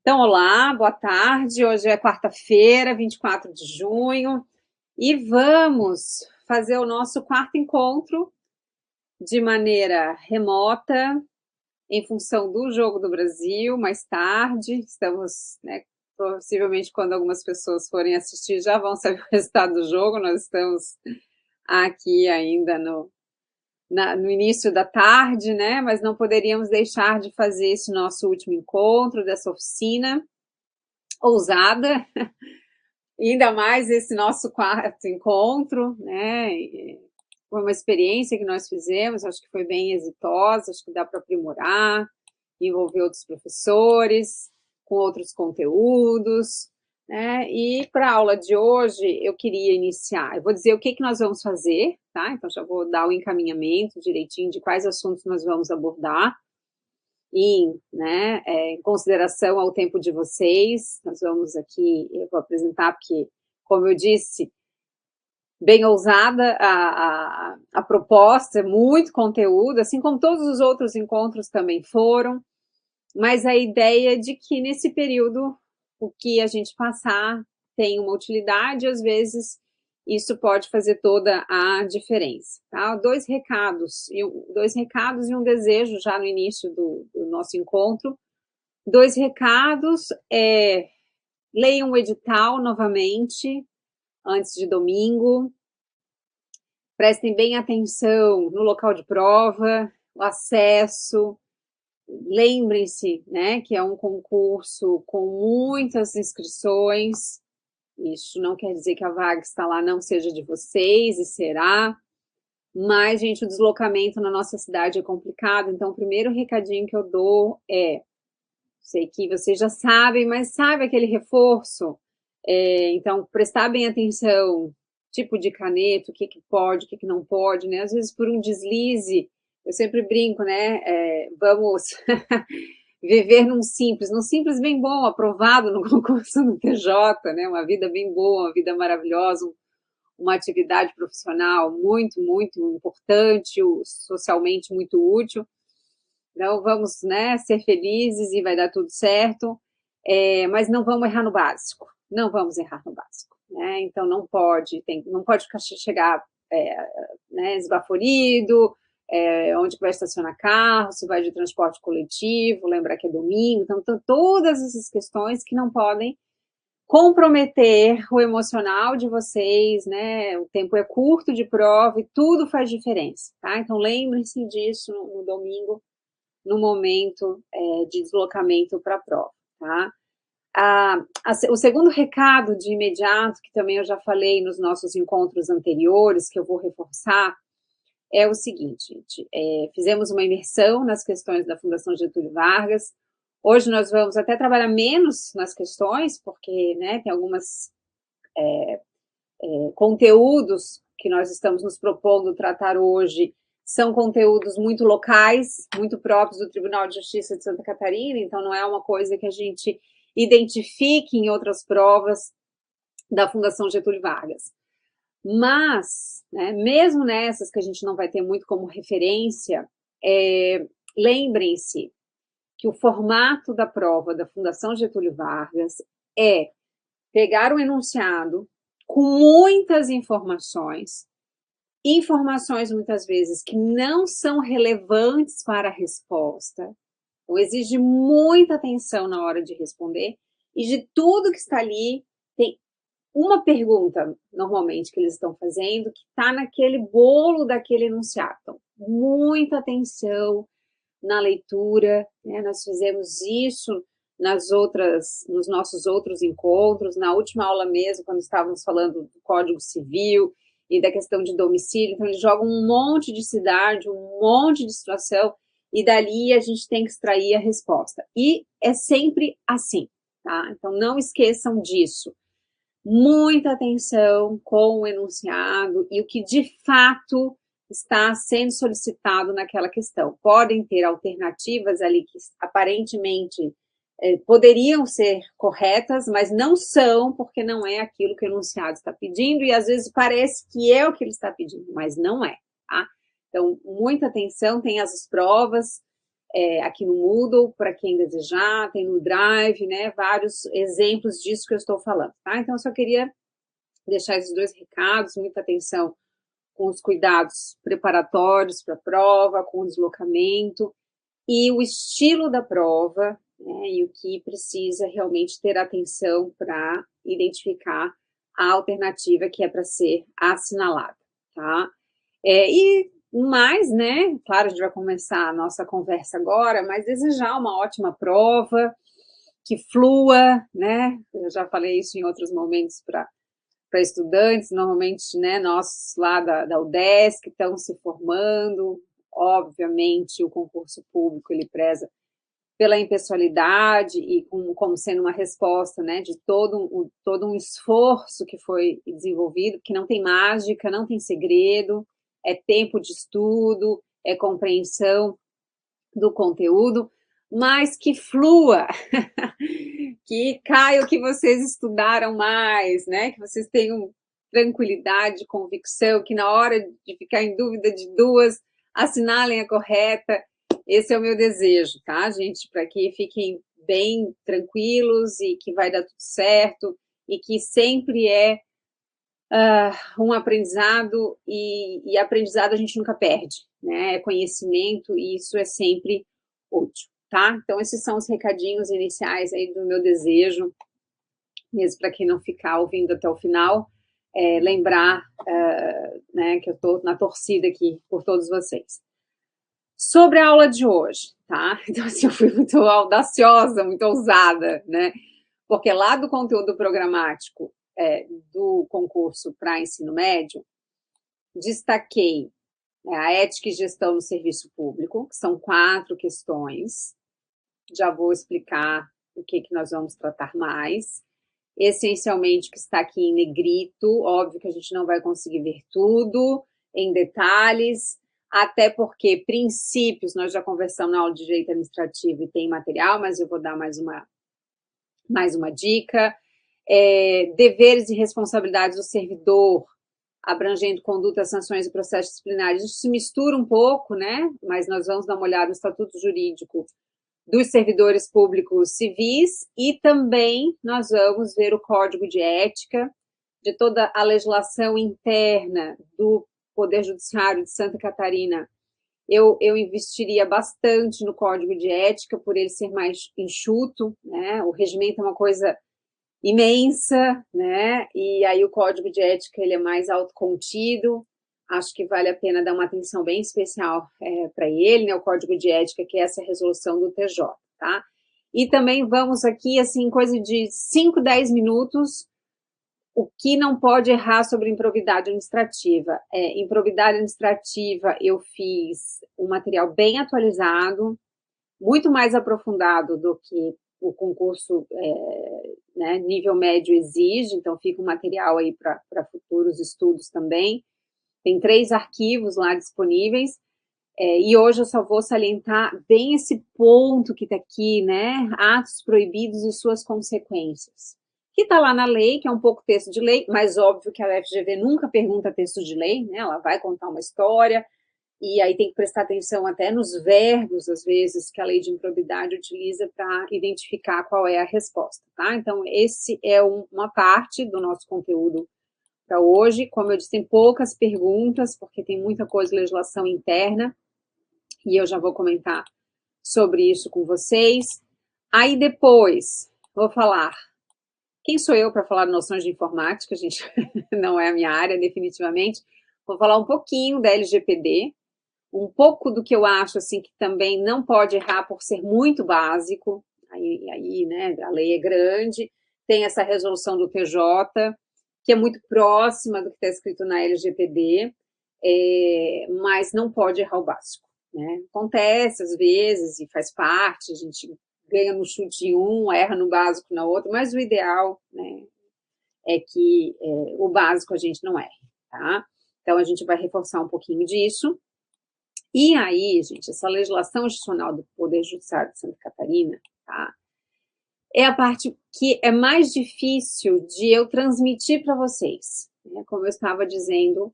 Então, olá, boa tarde. Hoje é quarta-feira, 24 de junho, e vamos fazer o nosso quarto encontro de maneira remota, em função do Jogo do Brasil, mais tarde. Estamos, né, possivelmente, quando algumas pessoas forem assistir, já vão saber o resultado do jogo. Nós estamos aqui ainda no início da tarde, né? Mas não poderíamos deixar de fazer esse nosso último encontro, dessa oficina ousada, ainda mais esse nosso quarto encontro, né? Foi uma experiência que nós fizemos, acho que foi bem exitosa, acho que dá para aprimorar, envolver outros professores, com outros conteúdos, né? E para a aula de hoje, eu queria iniciar, eu vou dizer o que nós vamos fazer, tá? Então já vou dar o encaminhamento direitinho de quais assuntos nós vamos abordar, em consideração ao tempo de vocês. Nós vamos aqui, eu vou apresentar, porque, como eu disse, bem ousada a proposta, muito conteúdo, assim como todos os outros encontros também foram, mas a ideia de que nesse período o que a gente passar tem uma utilidade, às vezes isso pode fazer toda a diferença. Tá? Dois recados e um desejo já no início do nosso encontro. Dois recados: leiam o edital novamente, antes de domingo. Prestem bem atenção no local de prova, o acesso. Lembrem-se, né, que é um concurso com muitas inscrições. Isso não quer dizer que a vaga está lá não seja de vocês, e será. Mas, gente, o deslocamento na nossa cidade é complicado. Então, o primeiro recadinho que eu dou sei que vocês já sabem, mas sabe aquele reforço? Então, prestar bem atenção, tipo de caneta, o que pode, o que não pode, né? Às vezes, por um deslize, eu sempre brinco, né? Vamos viver num simples bem bom, aprovado no concurso do TJ, né? Uma vida bem boa, uma vida maravilhosa, uma atividade profissional muito, muito importante, socialmente muito útil. Então, vamos, né, ser felizes e vai dar tudo certo, mas não vamos errar no básico. Não vamos errar no básico, né? Então, não pode chegar né, esbaforido, onde vai estacionar carro, se vai de transporte coletivo, lembrar que é domingo. Então, todas essas questões que não podem comprometer o emocional de vocês, né? O tempo é curto de prova e tudo faz diferença, tá? Então, lembrem-se disso no domingo, no momento de deslocamento para a prova, tá? O segundo recado de imediato, que também eu já falei nos nossos encontros anteriores, que eu vou reforçar, é o seguinte, gente. Fizemos uma imersão nas questões da Fundação Getúlio Vargas. Hoje nós vamos até trabalhar menos nas questões, porque, né, tem alguns conteúdos que nós estamos nos propondo tratar hoje, são conteúdos muito locais, muito próprios do Tribunal de Justiça de Santa Catarina, então não é uma coisa que a gente identifique em outras provas da Fundação Getúlio Vargas. Mas, né, mesmo nessas que a gente não vai ter muito como referência, lembrem-se que o formato da prova da Fundação Getúlio Vargas é pegar um enunciado com muitas informações muitas vezes que não são relevantes para a resposta, então exige muita atenção na hora de responder, e de tudo que está ali, tem uma pergunta, normalmente, que eles estão fazendo, que está naquele bolo daquele enunciado. Então, muita atenção na leitura, né? Nós fizemos isso nos nossos outros encontros, na última aula mesmo, quando estávamos falando do Código Civil e da questão de domicílio. Então, eles jogam um monte de cidade, um monte de situação, e dali a gente tem que extrair a resposta. E é sempre assim, tá? Então, não esqueçam disso. Muita atenção com o enunciado e o que de fato está sendo solicitado naquela questão. Podem ter alternativas ali que aparentemente poderiam ser corretas, mas não são, porque não é aquilo que o enunciado está pedindo, e às vezes parece que é o que ele está pedindo, mas não é, tá? Então, muita atenção, tem as provas, aqui no Moodle, para quem desejar, tem no Drive, né, vários exemplos disso que eu estou falando, tá? Então, eu só queria deixar esses 2 recados, muita atenção com os cuidados preparatórios para a prova, com o deslocamento, e o estilo da prova, né, e o que precisa realmente ter atenção para identificar a alternativa que é para ser assinalada, tá? E mais, né, claro, a gente vai começar a nossa conversa agora, mas desejar uma ótima prova, que flua, né, eu já falei isso em outros momentos para estudantes, normalmente, né, nós lá da UDESC estão se formando, obviamente o concurso público ele preza pela impessoalidade e como sendo uma resposta, né, de todo um esforço que foi desenvolvido, que não tem mágica, não tem segredo, é tempo de estudo, é compreensão do conteúdo, mas que flua, que caia o que vocês estudaram mais, né, que vocês tenham tranquilidade, convicção, que na hora de ficar em dúvida de 2, assinalem a correta. Esse é o meu desejo, tá, gente? Para que fiquem bem tranquilos e que vai dar tudo certo e que sempre é um aprendizado e aprendizado a gente nunca perde, né? É conhecimento e isso é sempre útil, tá? Então, esses são os recadinhos iniciais aí do meu desejo, mesmo para quem não ficar ouvindo até o final, lembrar, né, que eu estou na torcida aqui por todos vocês. Sobre a aula de hoje, tá? Então, assim, eu fui muito audaciosa, muito ousada, né? Porque lá do conteúdo programático do concurso para ensino médio, destaquei a ética e gestão no serviço público, que são 4 questões. Já vou explicar o que nós vamos tratar mais. Essencialmente, o que está aqui em negrito, óbvio que a gente não vai conseguir ver tudo em detalhes, até porque princípios, nós já conversamos na aula de direito administrativo e tem material, mas eu vou dar mais uma dica. Deveres e responsabilidades do servidor, abrangendo condutas, sanções e processos disciplinares. Isso se mistura um pouco, né? Mas nós vamos dar uma olhada no estatuto jurídico dos servidores públicos civis e também nós vamos ver o código de ética de toda a legislação interna do Poder Judiciário de Santa Catarina. Eu investiria bastante no código de ética por ele ser mais enxuto, né? O regimento é uma coisa imensa, né? E aí o código de ética ele é mais autocontido. Acho que vale a pena dar uma atenção bem especial para ele, né? O código de ética, que é essa resolução do TJ, tá? E também vamos aqui, assim, coisa de 5, 10 minutos, o que não pode errar sobre improbidade administrativa. Improbidade administrativa, eu fiz um material bem atualizado, muito mais aprofundado do que o concurso né, nível médio exige, então fica um material aí para futuros estudos também. Tem 3 arquivos lá disponíveis, e hoje eu só vou salientar bem esse ponto que está aqui, né? Atos proibidos e suas consequências. Que está lá na lei, que é um pouco texto de lei, mas óbvio que a FGV nunca pergunta texto de lei, né? Ela vai contar uma história, e aí tem que prestar atenção até nos verbos, às vezes, que a lei de improbidade utiliza para identificar qual é a resposta, tá? Então, esse é uma parte do nosso conteúdo para hoje. Como eu disse, tem poucas perguntas, porque tem muita coisa de legislação interna, e eu já vou comentar sobre isso com vocês. Aí depois, vou falar, quem sou eu para falar de noções de informática, gente, não é a minha área, definitivamente. Vou falar um pouquinho da LGPD, um pouco do que eu acho, assim, que também não pode errar por ser muito básico, aí né, a lei é grande, tem essa resolução do TJ, que é muito próxima do que está escrito na LGPD, mas não pode errar o básico, né? Acontece às vezes e faz parte, a gente ganha no chute em um, erra no básico na outra, mas o ideal, né, é que o básico a gente não erre, tá? Então, a gente vai reforçar um pouquinho disso. E aí, gente, essa legislação institucional do Poder Judiciário de Santa Catarina, tá? É a parte que é mais difícil de eu transmitir para vocês, né? Como eu estava dizendo,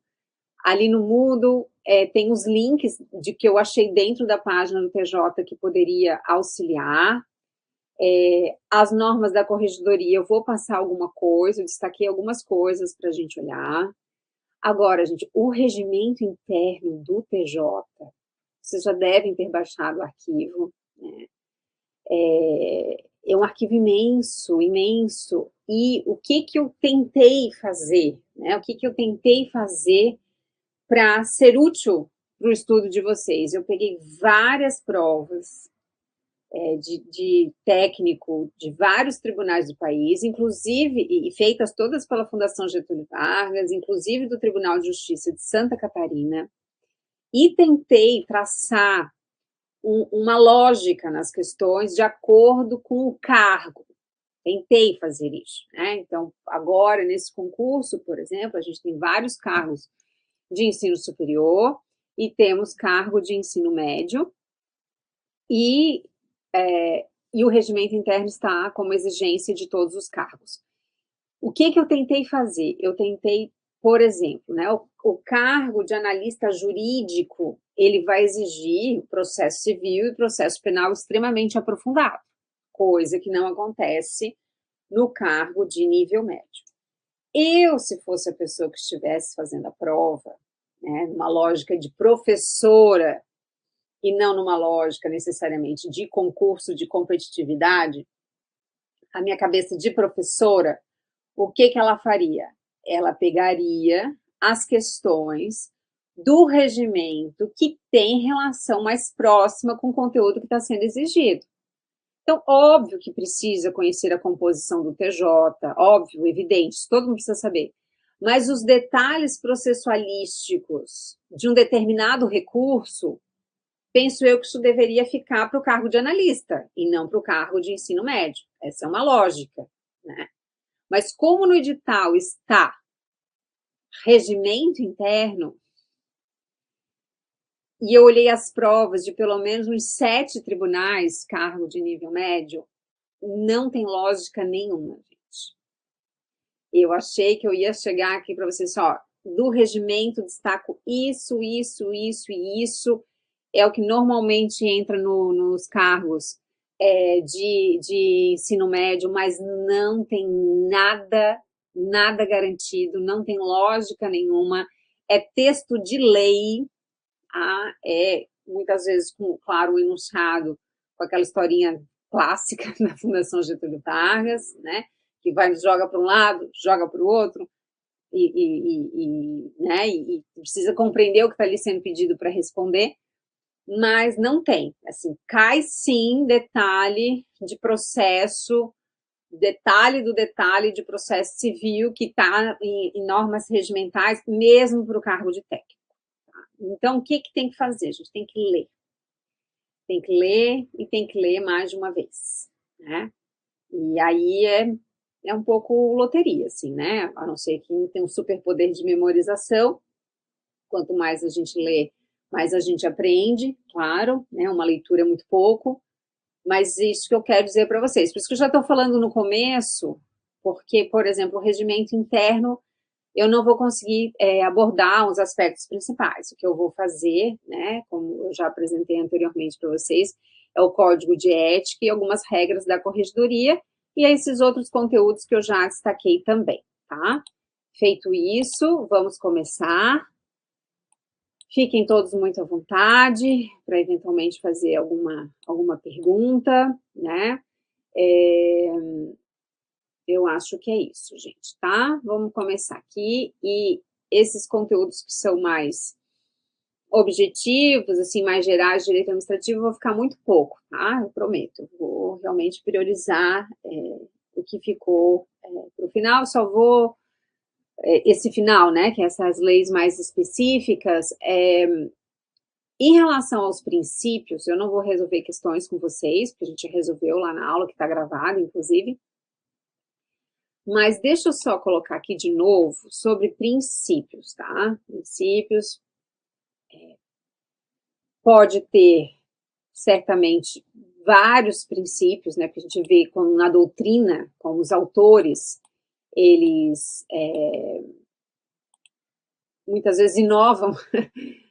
Ali no Moodle tem os links de que eu achei dentro da página do TJ que poderia auxiliar. As normas da corregedoria, eu vou passar alguma coisa, eu destaquei algumas coisas para a gente olhar. Agora, gente, o regimento interno do TJ, vocês já devem ter baixado o arquivo, né? É um arquivo imenso, imenso. E o que eu tentei fazer, né? O que eu tentei fazer para ser útil para o estudo de vocês? Eu peguei várias provas de técnico de vários tribunais do país, inclusive, e feitas todas pela Fundação Getúlio Vargas, inclusive do Tribunal de Justiça de Santa Catarina, e tentei traçar uma lógica nas questões de acordo com o cargo. Tentei fazer isso, né? Então, agora, nesse concurso, por exemplo, a gente tem vários cargos de ensino superior e temos cargo de ensino médio e o regimento interno está como exigência de todos os cargos. O que eu tentei fazer? Eu tentei, por exemplo, né, o cargo de analista jurídico, ele vai exigir processo civil e processo penal extremamente aprofundado, coisa que não acontece no cargo de nível médio. Eu, se fosse a pessoa que estivesse fazendo a prova, né, numa lógica de professora, e não numa lógica necessariamente de concurso de competitividade, a minha cabeça de professora, o que ela faria? Ela pegaria as questões do regimento que tem relação mais próxima com o conteúdo que está sendo exigido. Então, óbvio que precisa conhecer a composição do TJ, óbvio, evidente, todo mundo precisa saber. Mas os detalhes processualísticos de um determinado recurso, penso eu que isso deveria ficar para o cargo de analista e não para o cargo de ensino médio. Essa é uma lógica, né? Mas como no edital está regimento interno, e eu olhei as provas de pelo menos uns 7 tribunais, cargo de nível médio, não tem lógica nenhuma, gente. Eu achei que eu ia chegar aqui para vocês, ó, do regimento destaco isso, isso, isso e isso, é o que normalmente entra nos cargos de ensino médio, mas não tem nada garantido, não tem lógica nenhuma, é texto de lei, muitas vezes, claro, um enunciado com aquela historinha clássica da Fundação Getúlio Vargas, né, que joga para um lado, joga para o outro, né, e precisa compreender o que está ali sendo pedido para responder, mas não tem, assim, cai sim detalhe de processo, detalhe do detalhe de processo civil que está em normas regimentais, mesmo para o cargo de técnico. Tá? Então, o que tem que fazer? A gente tem que ler. Tem que ler e tem que ler mais de uma vez, né? E aí é um pouco loteria, assim, né? A não ser que tem um superpoder de memorização. Quanto mais a gente lê, mais a gente aprende, claro, né? Uma leitura é muito pouco, mas isso que eu quero dizer para vocês. Por isso que eu já estou falando no começo, porque, por exemplo, o regimento interno, eu não vou conseguir abordar os aspectos principais. O que eu vou fazer, né, como eu já apresentei anteriormente para vocês, é o código de ética e algumas regras da corregedoria, e esses outros conteúdos que eu já destaquei também, tá? Feito isso, vamos começar. Fiquem todos muito à vontade para eventualmente fazer alguma pergunta, né? Eu acho que é isso, gente, tá? Vamos começar aqui. E esses conteúdos que são mais objetivos, assim, mais gerais de direito administrativo, vou ficar muito pouco, tá? Eu prometo. Vou realmente priorizar o que ficou para o final. Só vou... esse final, né, que essas leis mais específicas, em relação aos princípios, eu não vou resolver questões com vocês, porque a gente resolveu lá na aula, que está gravada, inclusive, mas deixa eu só colocar aqui de novo sobre princípios, tá? Princípios pode ter, certamente, vários princípios, né, que a gente vê como na doutrina, como os autores, eles muitas vezes inovam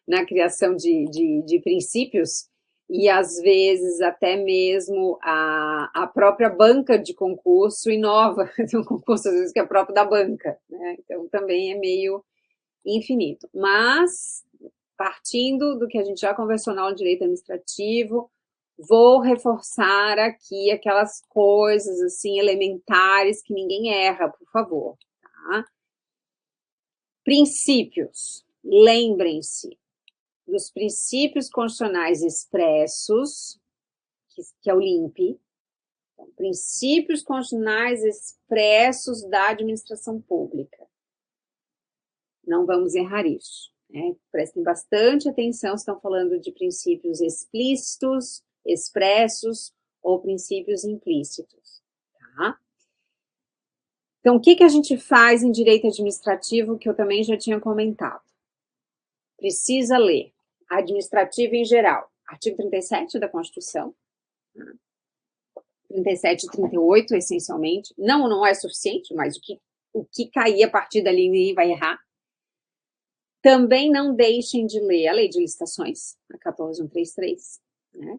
na criação de princípios, e às vezes até mesmo a própria banca de concurso inova, tem um concurso às vezes que é próprio da banca, né? Então também é meio infinito. Mas, partindo do que a gente já conversou na aula de direito administrativo, vou reforçar aqui aquelas coisas assim elementares que ninguém erra, por favor, tá? Princípios. Lembrem-se dos princípios constitucionais expressos, que é o LIMP. Então, princípios constitucionais expressos da administração pública. Não vamos errar isso, né? Prestem bastante atenção se estão falando de princípios explícitos, expressos ou princípios implícitos, tá? Então, o que a gente faz em direito administrativo, que eu também já tinha comentado? Precisa ler administrativo em geral, artigo 37 da Constituição, 37 e 38, essencialmente. Não é suficiente, mas o que cair a partir dali ninguém vai errar. Também não deixem de ler a Lei de Licitações, a 14133, né?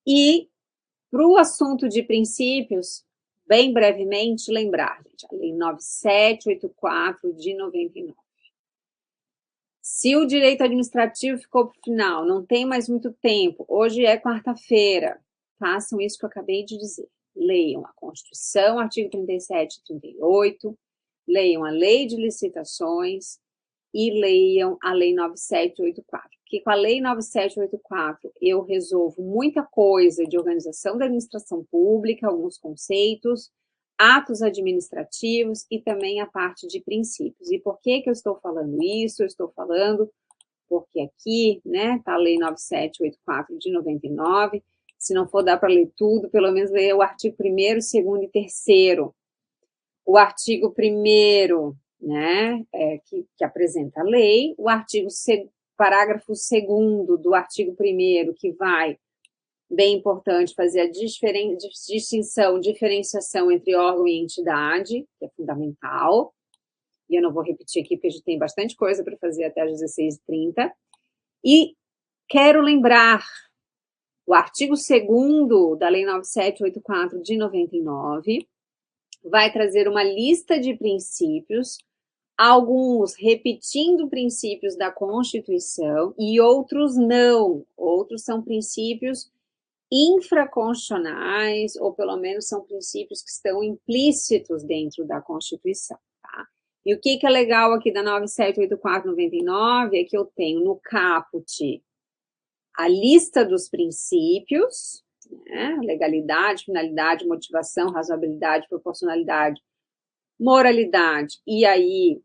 E, para o assunto de princípios, bem brevemente, lembrar, gente, a Lei 9784 de 99. Se o direito administrativo ficou para o final, não tem mais muito tempo, hoje é quarta-feira, façam isso que eu acabei de dizer. Leiam a Constituição, artigo 37 e 38, leiam a Lei de Licitações e leiam a Lei 9784. Porque com a Lei 9784 eu resolvo muita coisa de organização da administração pública, alguns conceitos, atos administrativos e também a parte de princípios. E por que eu estou falando isso? Eu estou falando porque aqui, né, tá a Lei 9784 de 99, se não for dar para ler tudo, pelo menos ler o artigo 1º, 2º e 3º. O artigo 1º, né, que apresenta a lei, o artigo parágrafo 2º do artigo 1º, que vai, bem importante, fazer a distinção, diferenciação entre órgão e entidade, que é fundamental, e eu não vou repetir aqui, porque a gente tem bastante coisa para fazer até às 16h30, e quero lembrar, o artigo 2º da Lei 9784 de 99 vai trazer uma lista de princípios, alguns repetindo princípios da Constituição e outros não, outros são princípios infraconstitucionais, ou pelo menos são princípios que estão implícitos dentro da Constituição, tá? E o que é legal aqui da 9784/99 é que eu tenho no caput a lista dos princípios, né? Legalidade, finalidade, motivação, razoabilidade, proporcionalidade, moralidade, e aí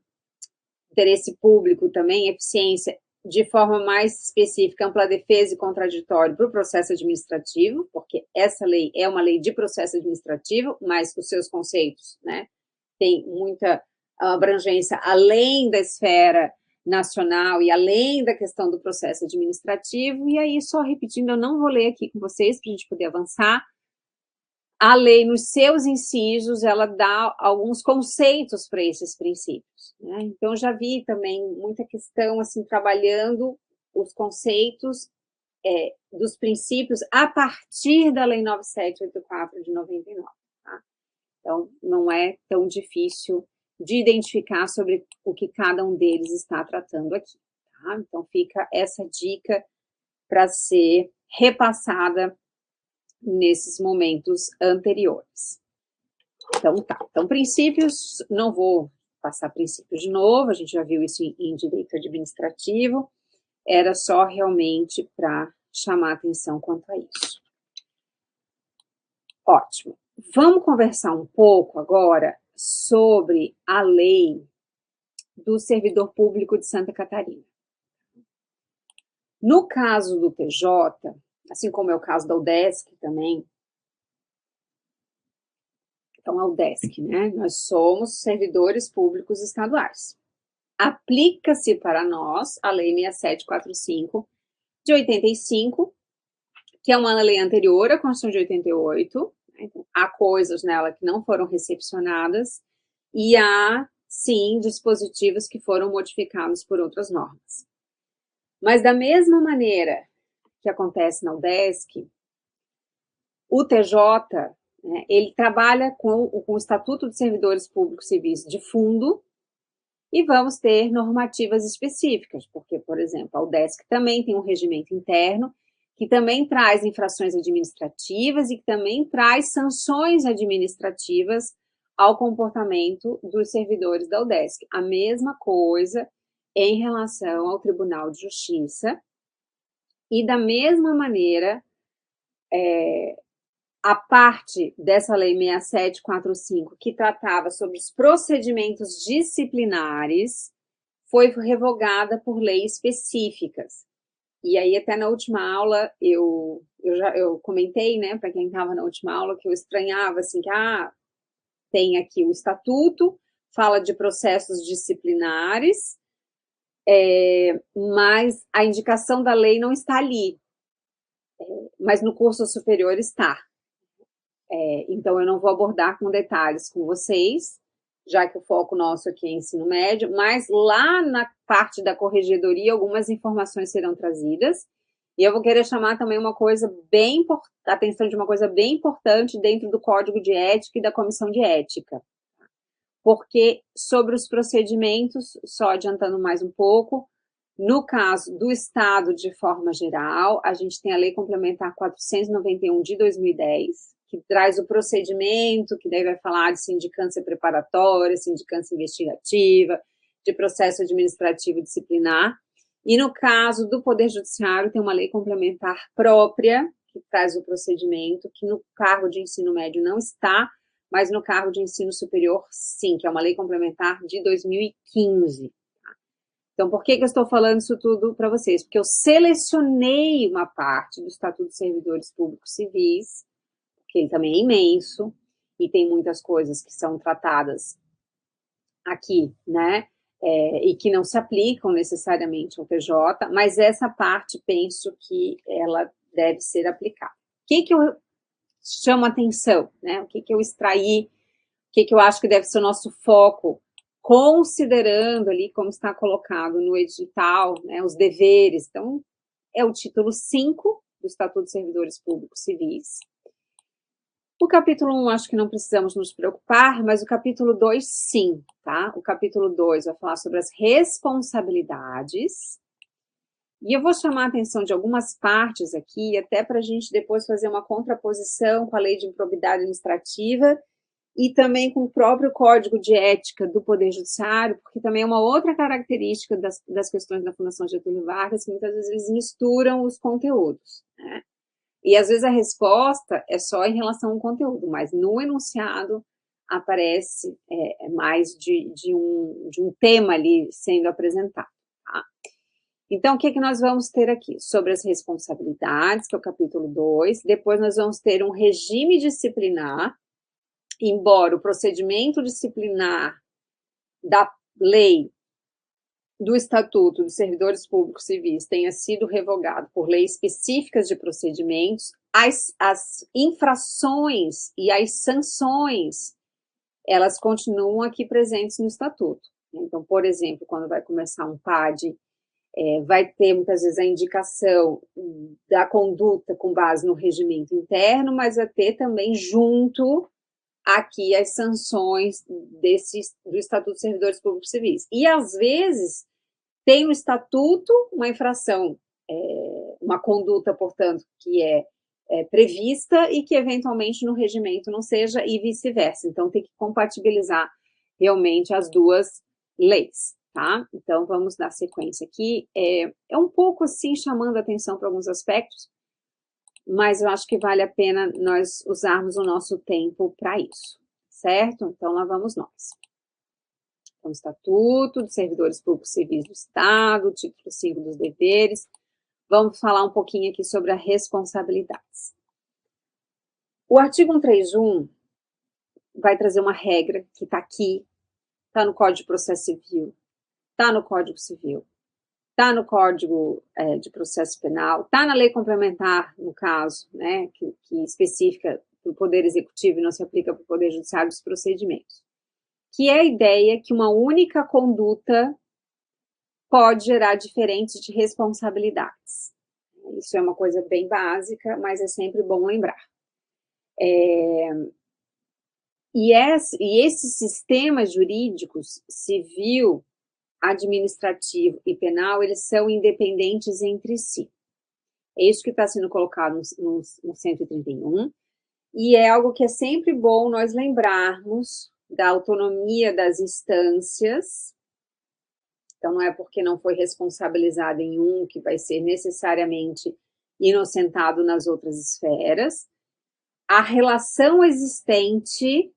interesse público também, eficiência, de forma mais específica, ampla defesa e contraditório para o processo administrativo, porque essa lei é uma lei de processo administrativo, mas os seus conceitos, né, têm muita abrangência além da esfera nacional e além da questão do processo administrativo, e aí, só repetindo, eu não vou ler aqui com vocês para a gente poder avançar. A lei, nos seus incisos, ela dá alguns conceitos para esses princípios, né? Então, já vi também muita questão, assim, trabalhando os conceitos dos princípios a partir da Lei 9784 de 99, tá? Então, não é tão difícil de identificar sobre o que cada um deles está tratando aqui, tá? Então, fica essa dica para ser repassada nesses momentos anteriores. Então, tá. Então, princípios, não vou passar princípios de novo, a gente já viu isso em direito administrativo, era só realmente para chamar atenção quanto a isso. Ótimo. Vamos conversar um pouco agora sobre a lei do servidor público de Santa Catarina. No caso do PJ, assim como é o caso da UDESC também, então a UDESC, né? Nós somos servidores públicos estaduais. Aplica-se para nós a Lei 6745 de 85, que é uma lei anterior à Constituição de 88, né? Então, há coisas nela que não foram recepcionadas, e há sim, dispositivos que foram modificados por outras normas. Mas da mesma maneira que acontece na UDESC, o TJ, né, ele trabalha com o Estatuto dos Servidores Públicos Civis de fundo e vamos ter normativas específicas, porque, por exemplo, a UDESC também tem um regimento interno que também traz infrações administrativas e que também traz sanções administrativas ao comportamento dos servidores da UDESC. A mesma coisa em relação ao Tribunal de Justiça e, da mesma maneira, a parte dessa Lei 6745, que tratava sobre os procedimentos disciplinares, foi revogada por leis específicas. E aí, até na última aula, eu comentei, né, para quem estava na última aula, que eu estranhava, assim, que, tem aqui o estatuto, fala de processos disciplinares, mas a indicação da lei não está ali, mas no curso superior está. Então, eu não vou abordar com detalhes com vocês, já que o foco nosso aqui é ensino médio, mas lá na parte da corregedoria, algumas informações serão trazidas, e eu vou querer chamar também a atenção de uma coisa bem importante dentro do Código de Ética e da Comissão de Ética, porque sobre os procedimentos, só adiantando mais um pouco, no caso do Estado de forma geral, a gente tem a Lei Complementar 491 de 2010, que traz o procedimento, que daí vai falar de sindicância preparatória, sindicância investigativa, de processo administrativo disciplinar. E no caso do Poder Judiciário, tem uma lei complementar própria, que traz o procedimento, que no cargo de ensino médio não está, mas no cargo de ensino superior, sim, que é uma lei complementar de 2015. Então, por que eu estou falando isso tudo para vocês? Porque eu selecionei uma parte do Estatuto dos Servidores Públicos Civis, que ele também é imenso, e tem muitas coisas que são tratadas aqui, né, e que não se aplicam necessariamente ao TJ, mas essa parte, penso que ela deve ser aplicada. O que eu chamo atenção, né, o que eu extraí, o que eu acho que deve ser o nosso foco, considerando ali como está colocado no edital, né, os deveres. Então, é o título 5 do Estatuto dos Servidores Públicos Civis. O capítulo 1, acho que não precisamos nos preocupar, mas o capítulo 2, sim, tá? O capítulo 2 vai falar sobre as responsabilidades. E eu vou chamar a atenção de algumas partes aqui, até para a gente depois fazer uma contraposição com a Lei de Improbidade Administrativa e também com o próprio Código de Ética do Poder Judiciário, porque também é uma outra característica das questões da Fundação Getúlio Vargas, que muitas vezes eles misturam os conteúdos, né? E às vezes a resposta é só em relação ao conteúdo, mas no enunciado aparece mais de um tema ali sendo apresentado, tá? Então, o que nós vamos ter aqui? Sobre as responsabilidades, que é o capítulo 2, depois nós vamos ter um regime disciplinar, embora o procedimento disciplinar da lei do Estatuto dos Servidores Públicos Civis tenha sido revogado por leis específicas de procedimentos, as infrações e as sanções, elas continuam aqui presentes no Estatuto. Então, por exemplo, quando vai começar um PAD, vai ter muitas vezes a indicação da conduta com base no regimento interno, mas vai ter também junto aqui as sanções do Estatuto dos Servidores Públicos Civis. E, às vezes, tem no Estatuto uma infração, uma conduta, portanto, que é prevista e que, eventualmente, no regimento não seja, e vice-versa. Então, tem que compatibilizar realmente as duas leis, tá? Então, vamos dar sequência aqui. É um pouco, assim, chamando a atenção para alguns aspectos, mas eu acho que vale a pena nós usarmos o nosso tempo para isso, certo? Então, lá vamos nós. Então, Estatuto dos Servidores Públicos Civis do Estado, título 5 dos deveres. Vamos falar um pouquinho aqui sobre as responsabilidades. O artigo 131 vai trazer uma regra que está aqui, está no Código de Processo Civil, está no Código Civil, está no Código de Processo Penal, está na lei complementar, no caso, né, que especifica para o Poder Executivo e não se aplica para o Poder Judiciário dos procedimentos. que é a ideia que uma única conduta pode gerar diferentes de responsabilidades. Isso é uma coisa bem básica, mas é sempre bom lembrar. E esses sistemas jurídicos, civil, administrativo e penal, eles são independentes entre si. É isso que está sendo colocado no 131, e é algo que é sempre bom nós lembrarmos da autonomia das instâncias. Então, não é porque não foi responsabilizado em um que vai ser necessariamente inocentado nas outras esferas. A relação existente,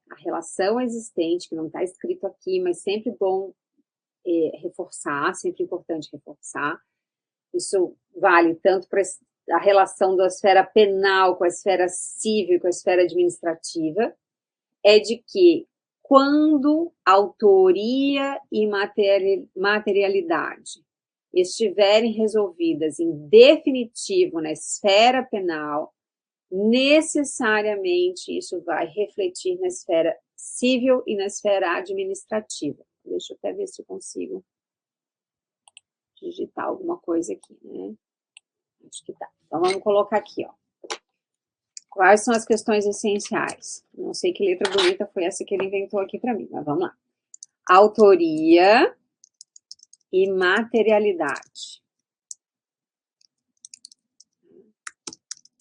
que não está escrito aqui, mas sempre bom reforçar, sempre importante reforçar. Isso vale tanto para a relação da esfera penal com a esfera civil, com a esfera administrativa, é de que quando autoria e materialidade estiverem resolvidas em definitivo na esfera penal, necessariamente isso vai refletir na esfera civil e na esfera administrativa. Deixa eu até ver se eu consigo digitar alguma coisa aqui, né? Acho que tá. Então, vamos colocar aqui, ó. Quais são as questões essenciais? Não sei que letra bonita foi essa que ele inventou aqui para mim, mas vamos lá. Autoria e materialidade.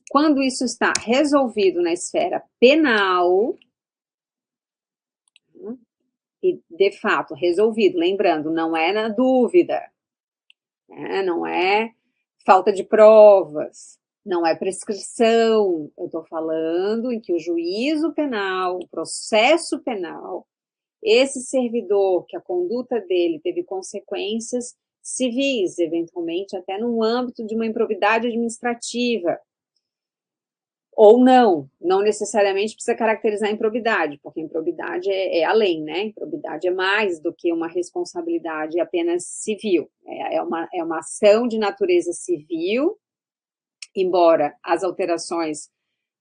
Quando isso está resolvido na esfera penal, e de fato resolvido, lembrando, não é na dúvida, né? Não é falta de provas, não é prescrição. Eu estou falando em que o juízo penal, o processo penal, esse servidor, que a conduta dele teve consequências civis, eventualmente até no âmbito de uma improbidade administrativa, ou não necessariamente precisa caracterizar a improbidade, porque a improbidade é além, né? Improbidade é mais do que uma responsabilidade apenas civil. É uma ação de natureza civil, embora as alterações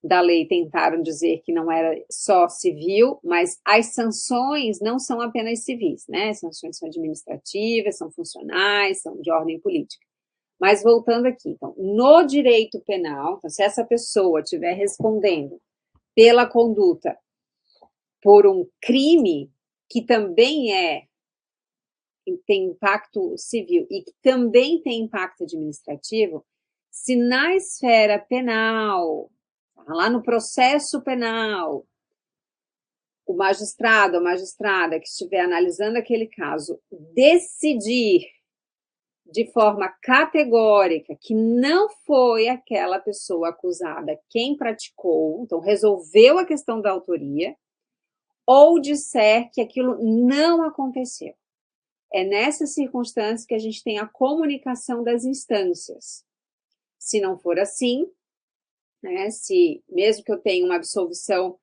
da lei tentaram dizer que não era só civil, mas as sanções não são apenas civis, né? As sanções são administrativas, são funcionais, são de ordem política. Mas voltando aqui, então, no direito penal, então, se essa pessoa estiver respondendo pela conduta por um crime que também tem impacto civil e que também tem impacto administrativo, se na esfera penal, lá no processo penal, o magistrado, a magistrada que estiver analisando aquele caso, decidir de forma categórica que não foi aquela pessoa acusada quem praticou, então resolveu a questão da autoria, ou disser que aquilo não aconteceu. É nessa circunstância que a gente tem a comunicação das instâncias. Se não for assim, né, se mesmo que eu tenha uma absolvição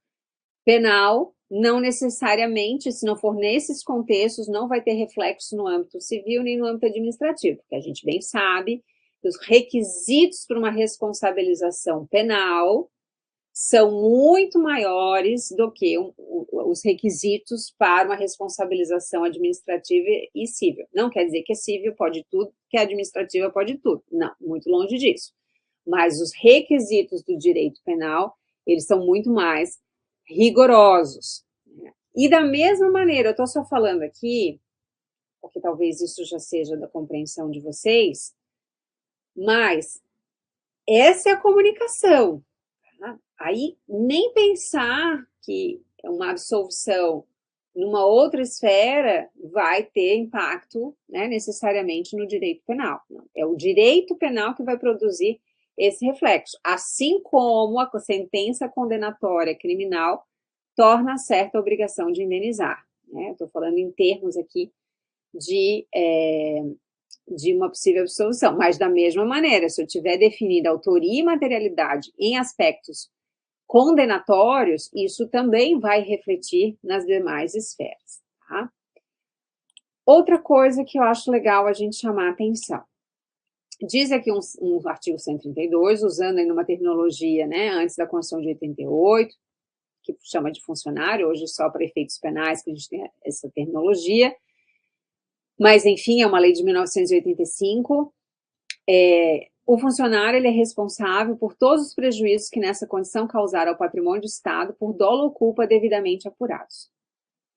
penal, não necessariamente, se não for nesses contextos, não vai ter reflexo no âmbito civil nem no âmbito administrativo, porque a gente bem sabe que os requisitos para uma responsabilização penal são muito maiores do que os requisitos para uma responsabilização administrativa e civil. Não quer dizer que a civil pode tudo, que a administrativa pode tudo. Não, muito longe disso. Mas os requisitos do direito penal, eles são muito mais rigorosos. E da mesma maneira, eu estou só falando aqui, porque talvez isso já seja da compreensão de vocês, mas essa é a comunicação. Tá? Aí, nem pensar que uma absolvição numa outra esfera vai ter impacto, né, necessariamente no direito penal. Não. É o direito penal que vai produzir esse reflexo, assim como a sentença condenatória criminal torna certa a obrigação de indenizar. Né? Estou falando em termos aqui de uma possível absolvição, mas da mesma maneira, se eu tiver definida autoria e materialidade em aspectos condenatórios, isso também vai refletir nas demais esferas. Tá? Outra coisa que eu acho legal a gente chamar a atenção. Diz aqui um artigo 132, usando aí numa terminologia, né, antes da Constituição de 88, que chama de funcionário, hoje só para efeitos penais que a gente tem essa terminologia, mas, enfim, é uma lei de 1985. O funcionário ele é responsável por todos os prejuízos que nessa condição causaram ao patrimônio do Estado por dolo ou culpa devidamente apurados.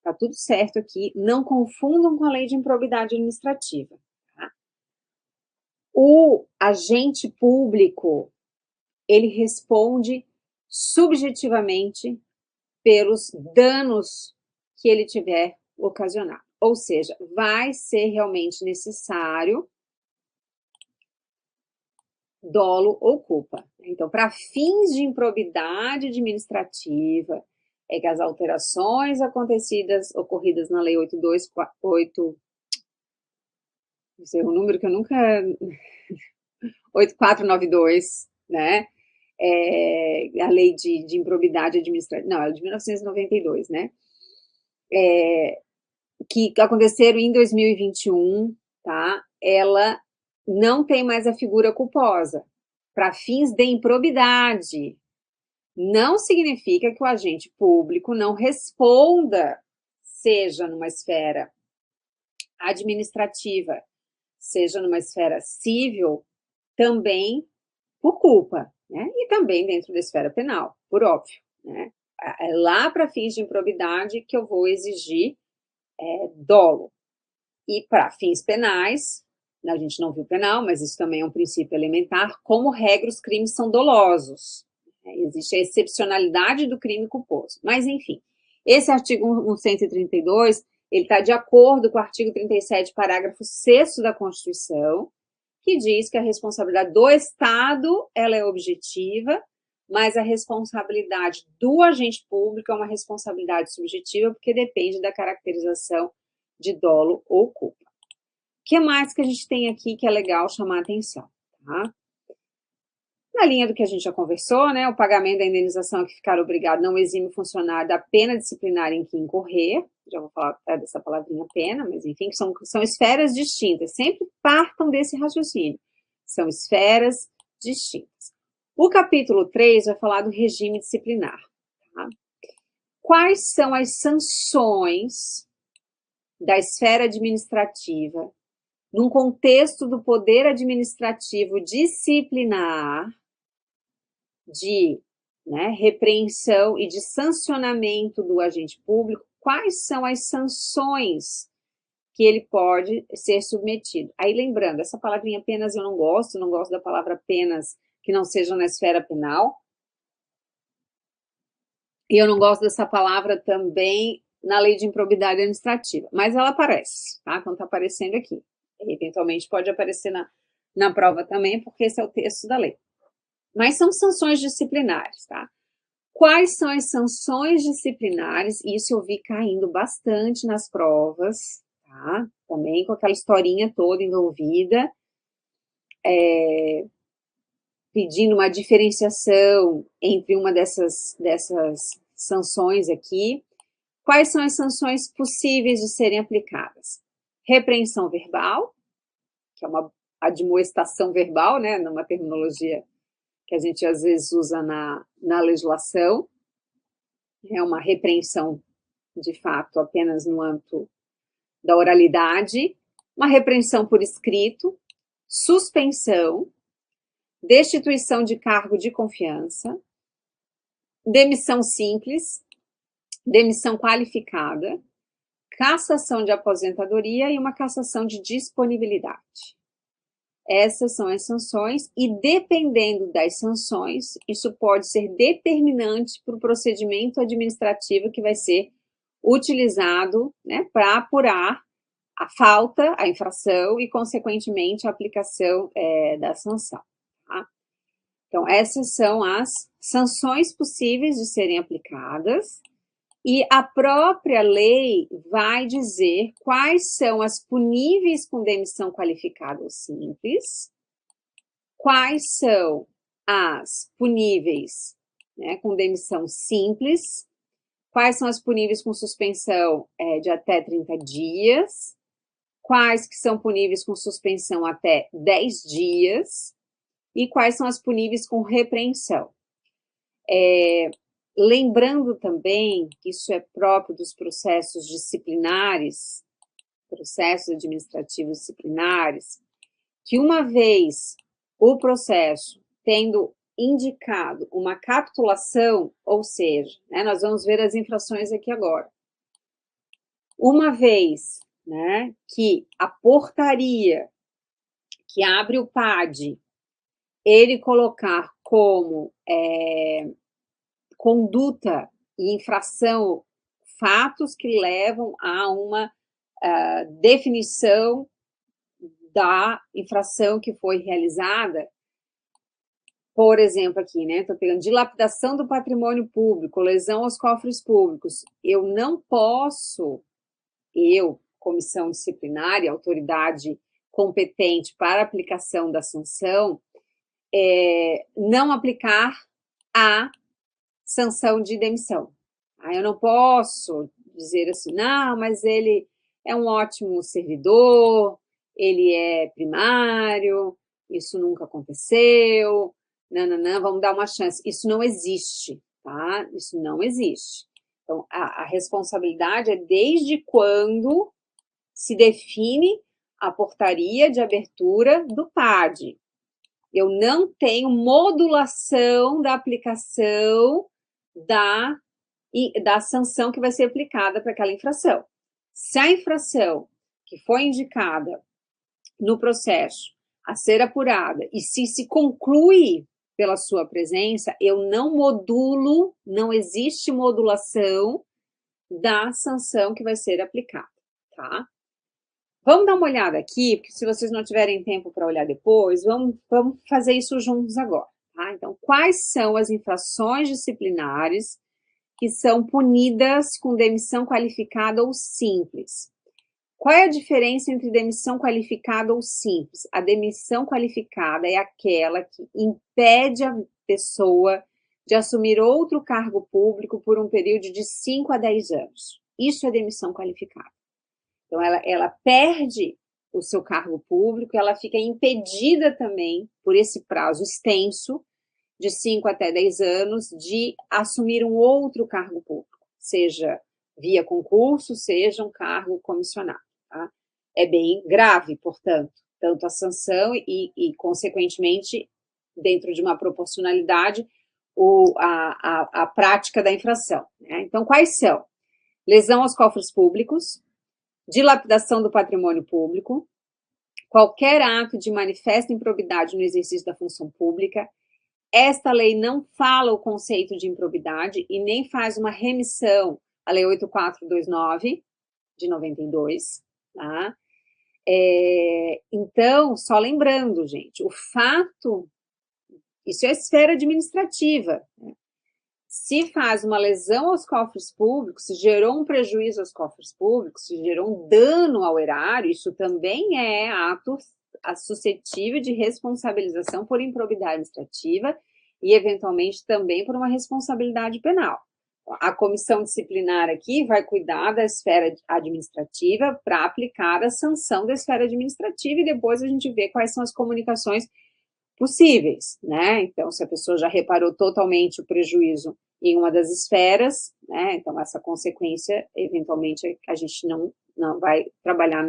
Tá tudo certo aqui, não confundam com a lei de improbidade administrativa. Tá? O agente público, ele responde subjetivamente pelos danos que ele tiver ocasionado. Ou seja, vai ser realmente necessário dolo ou culpa. Então, para fins de improbidade administrativa, é que as alterações ocorridas na Lei 828, não sei o número que eu nunca... 8492, né? A Lei de Improbidade Administrativa, não, é de 1992, né? Que aconteceram em 2021, tá? Ela não tem mais a figura culposa. Para fins de improbidade, não significa que o agente público não responda, seja numa esfera administrativa, seja numa esfera civil, também por culpa, né? E também dentro da esfera penal, por óbvio, né? É lá para fins de improbidade que eu vou exigir dolo. E para fins penais, a gente não viu penal, mas isso também é um princípio elementar, como regra, os crimes são dolosos. Existe a excepcionalidade do crime culposo. Mas, enfim, esse artigo 132, ele está de acordo com o artigo 37, parágrafo 6º da Constituição, que diz que a responsabilidade do Estado, ela é objetiva, mas a responsabilidade do agente público é uma responsabilidade subjetiva, porque depende da caracterização de dolo ou culpa. O que mais que a gente tem aqui que é legal chamar a atenção, tá? Na linha do que a gente já conversou, né, o pagamento da indenização a que ficar obrigado não exime o funcionário da pena disciplinar em que incorrer, já vou falar dessa palavrinha pena, mas enfim, são esferas distintas, sempre partam desse raciocínio, são esferas distintas. O capítulo 3 vai falar do regime disciplinar, tá? Quais são as sanções da esfera administrativa num contexto do poder administrativo disciplinar, de repreensão e de sancionamento do agente público, quais são as sanções que ele pode ser submetido. Aí, lembrando, essa palavrinha penas eu não gosto da palavra penas que não seja na esfera penal, e eu não gosto dessa palavra também na lei de improbidade administrativa, mas ela aparece, tá? Quando está aparecendo aqui. Eventualmente pode aparecer na prova também, porque esse é o texto da lei. Mas são sanções disciplinares, tá? Quais são as sanções disciplinares? Isso eu vi caindo bastante nas provas, tá? Também com aquela historinha toda envolvida, pedindo uma diferenciação entre uma dessas sanções aqui. Quais são as sanções possíveis de serem aplicadas? Repreensão verbal, que é uma admoestação verbal, né? Numa terminologia que a gente às vezes usa na legislação, é uma repreensão, de fato, apenas no âmbito da oralidade, uma repreensão por escrito, suspensão, destituição de cargo de confiança, demissão simples, demissão qualificada, cassação de aposentadoria e uma cassação de disponibilidade. Essas são as sanções e, dependendo das sanções, isso pode ser determinante para o procedimento administrativo que vai ser utilizado, né, para apurar a falta, a infração e, consequentemente, a aplicação da sanção. Tá? Então, essas são as sanções possíveis de serem aplicadas. E a própria lei vai dizer quais são as puníveis com demissão qualificada ou simples, quais são as puníveis, né, com demissão simples, quais são as puníveis com suspensão de até 30 dias, quais que são puníveis com suspensão até 10 dias e quais são as puníveis com repreensão. Lembrando também que isso é próprio dos processos disciplinares, processos administrativos disciplinares, que uma vez o processo tendo indicado uma capitulação, ou seja, né, nós vamos ver as infrações aqui agora. Uma vez, né, que a portaria que abre o PAD, ele colocar como conduta e infração fatos que levam a uma definição da infração que foi realizada, por exemplo, aqui, né? Estou pegando dilapidação do patrimônio público, lesão aos cofres públicos. Eu não posso, comissão disciplinar, autoridade competente para aplicação da sanção, não aplicar a sanção de demissão. Eu não posso dizer assim, não, mas ele é um ótimo servidor, ele é primário, isso nunca aconteceu, não, vamos dar uma chance. Isso não existe, tá? Isso não existe. Então, a responsabilidade é desde quando se define a portaria de abertura do PAD. Eu não tenho modulação da aplicação da sanção que vai ser aplicada para aquela infração. Se a infração que foi indicada no processo a ser apurada e se conclui pela sua presença, eu não modulo, não existe modulação da sanção que vai ser aplicada, tá? Vamos dar uma olhada aqui, porque se vocês não tiverem tempo para olhar depois, vamos fazer isso juntos agora, tá? Então, quais são as infrações disciplinares que são punidas com demissão qualificada ou simples? Qual é a diferença entre demissão qualificada ou simples? A demissão qualificada é aquela que impede a pessoa de assumir outro cargo público por um período de 5 a 10 anos. Isso é demissão qualificada. Então, ela perde o seu cargo público, ela fica impedida também, por esse prazo extenso, de 5 até 10 anos, de assumir um outro cargo público, seja via concurso, seja um cargo comissionado. Tá? É bem grave, portanto, tanto a sanção e consequentemente, dentro de uma proporcionalidade, a prática da infração. Né? Então, quais são? Lesão aos cofres públicos, dilapidação do patrimônio público, qualquer ato de manifesta improbidade no exercício da função pública. Esta lei não fala o conceito de improbidade e nem faz uma remissão à Lei 8429, de 92, tá? Então, só lembrando, gente, o fato, isso é esfera administrativa, né? Se faz uma lesão aos cofres públicos, se gerou um prejuízo aos cofres públicos, se gerou um dano ao erário, isso também é ato suscetível de responsabilização por improbidade administrativa e, eventualmente, também por uma responsabilidade penal. A comissão disciplinar aqui vai cuidar da esfera administrativa para aplicar a sanção da esfera administrativa e depois a gente vê quais são as comunicações possíveis, né? Então, se a pessoa já reparou totalmente o prejuízo em uma das esferas, né? Então, essa consequência, eventualmente, a gente não vai trabalhar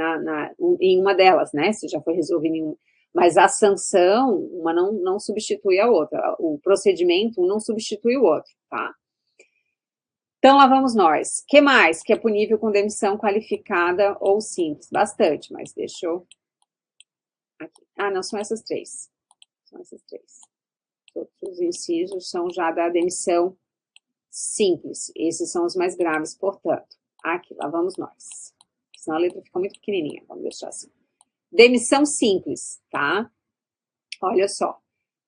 em uma delas, né? Se já foi resolvido em uma. Mas a sanção, uma não substitui a outra. O procedimento, um não substitui o outro, tá? Então, lá vamos nós. O que mais que é punível com demissão qualificada ou simples? Bastante, mas deixa eu... Aqui. Não, são essas três. São essas três. Todos os incisos são já da demissão simples. Esses são os mais graves, portanto. Aqui, lá vamos nós. Senão a letra fica muito pequenininha. Vamos deixar assim. Demissão simples, tá? Olha só.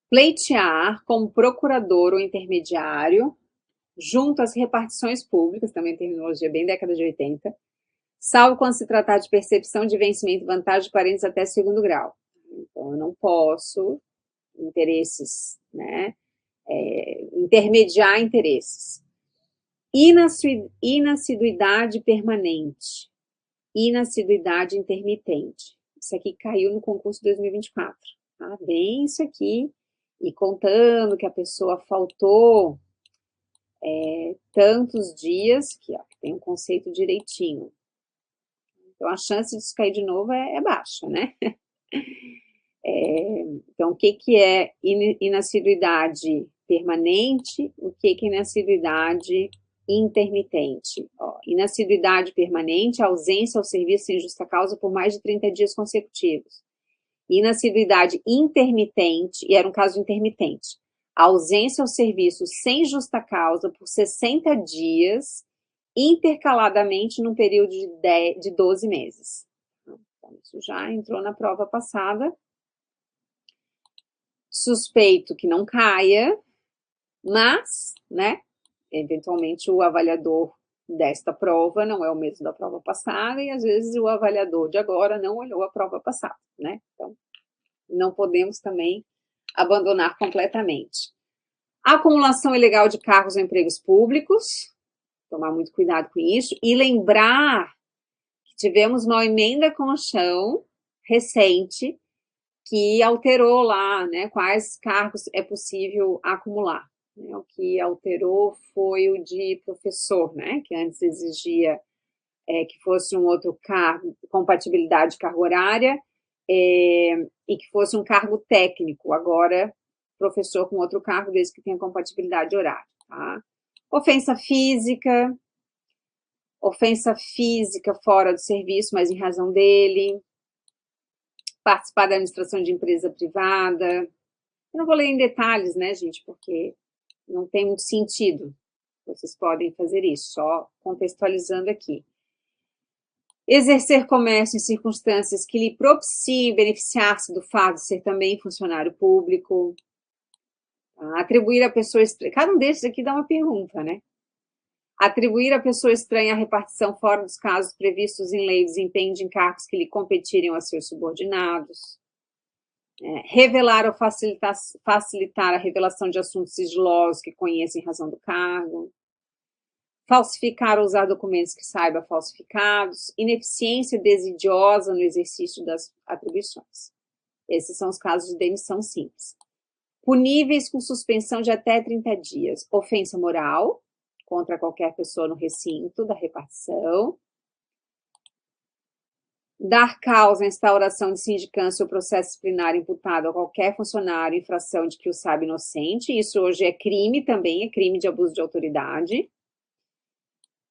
Pleitear como procurador ou intermediário junto às repartições públicas, também terminologia bem década de 80, salvo quando se tratar de percepção de vencimento e vantagem de parentes até segundo grau. Então, eu não posso interesses, né? Intermediar interesses. Inassiduidade permanente. Inassiduidade intermitente. Isso aqui caiu no concurso 2024. Tá? Bem isso aqui. E contando que a pessoa faltou tantos dias, que ó, tem um conceito direitinho. Então, a chance de isso cair de novo é baixa, né? Então, o que é inassiduidade permanente? O que é inassiduidade intermitente? Ó, inassiduidade permanente, ausência ao serviço sem justa causa por mais de 30 dias consecutivos. Inassiduidade intermitente, e era um caso intermitente, ausência ao serviço sem justa causa por 60 dias, intercaladamente num período de 12 meses. Então, isso já entrou na prova passada. Suspeito que não caia, mas, né, eventualmente o avaliador desta prova não é o mesmo da prova passada, e às vezes o avaliador de agora não olhou a prova passada, né? Então, não podemos também abandonar completamente. Acumulação ilegal de cargos ou empregos públicos, tomar muito cuidado com isso, e lembrar que tivemos uma emenda Conchão recente que alterou lá, né, quais cargos é possível acumular. O que alterou foi o de professor, né, que antes exigia que fosse um outro cargo, compatibilidade de carga horária, e que fosse um cargo técnico, agora professor com outro cargo, desde que tenha compatibilidade horária. Tá? Ofensa física fora do serviço, mas em razão dele, participar da administração de empresa privada. Eu não vou ler em detalhes, né, gente, porque não tem muito sentido. Vocês podem fazer isso, só contextualizando aqui. Exercer comércio em circunstâncias que lhe propiciem beneficiar-se do fato de ser também funcionário público. Atribuir a pessoa estranha. Cada um desses aqui dá uma pergunta, né? Atribuir a pessoa estranha a repartição fora dos casos previstos em lei de desempenho de encargos que lhe competirem a seus subordinados. Revelar ou facilitar a revelação de assuntos sigilosos que conheça em razão do cargo. Falsificar ou usar documentos que saiba falsificados. Ineficiência desidiosa no exercício das atribuições. Esses são os casos de demissão simples. Puníveis com suspensão de até 30 dias. Ofensa moral contra qualquer pessoa no recinto da repartição. Dar causa à instauração de sindicância ou processo disciplinar imputado a qualquer funcionário em infração de que o sabe inocente. Isso hoje é crime também, é crime de abuso de autoridade.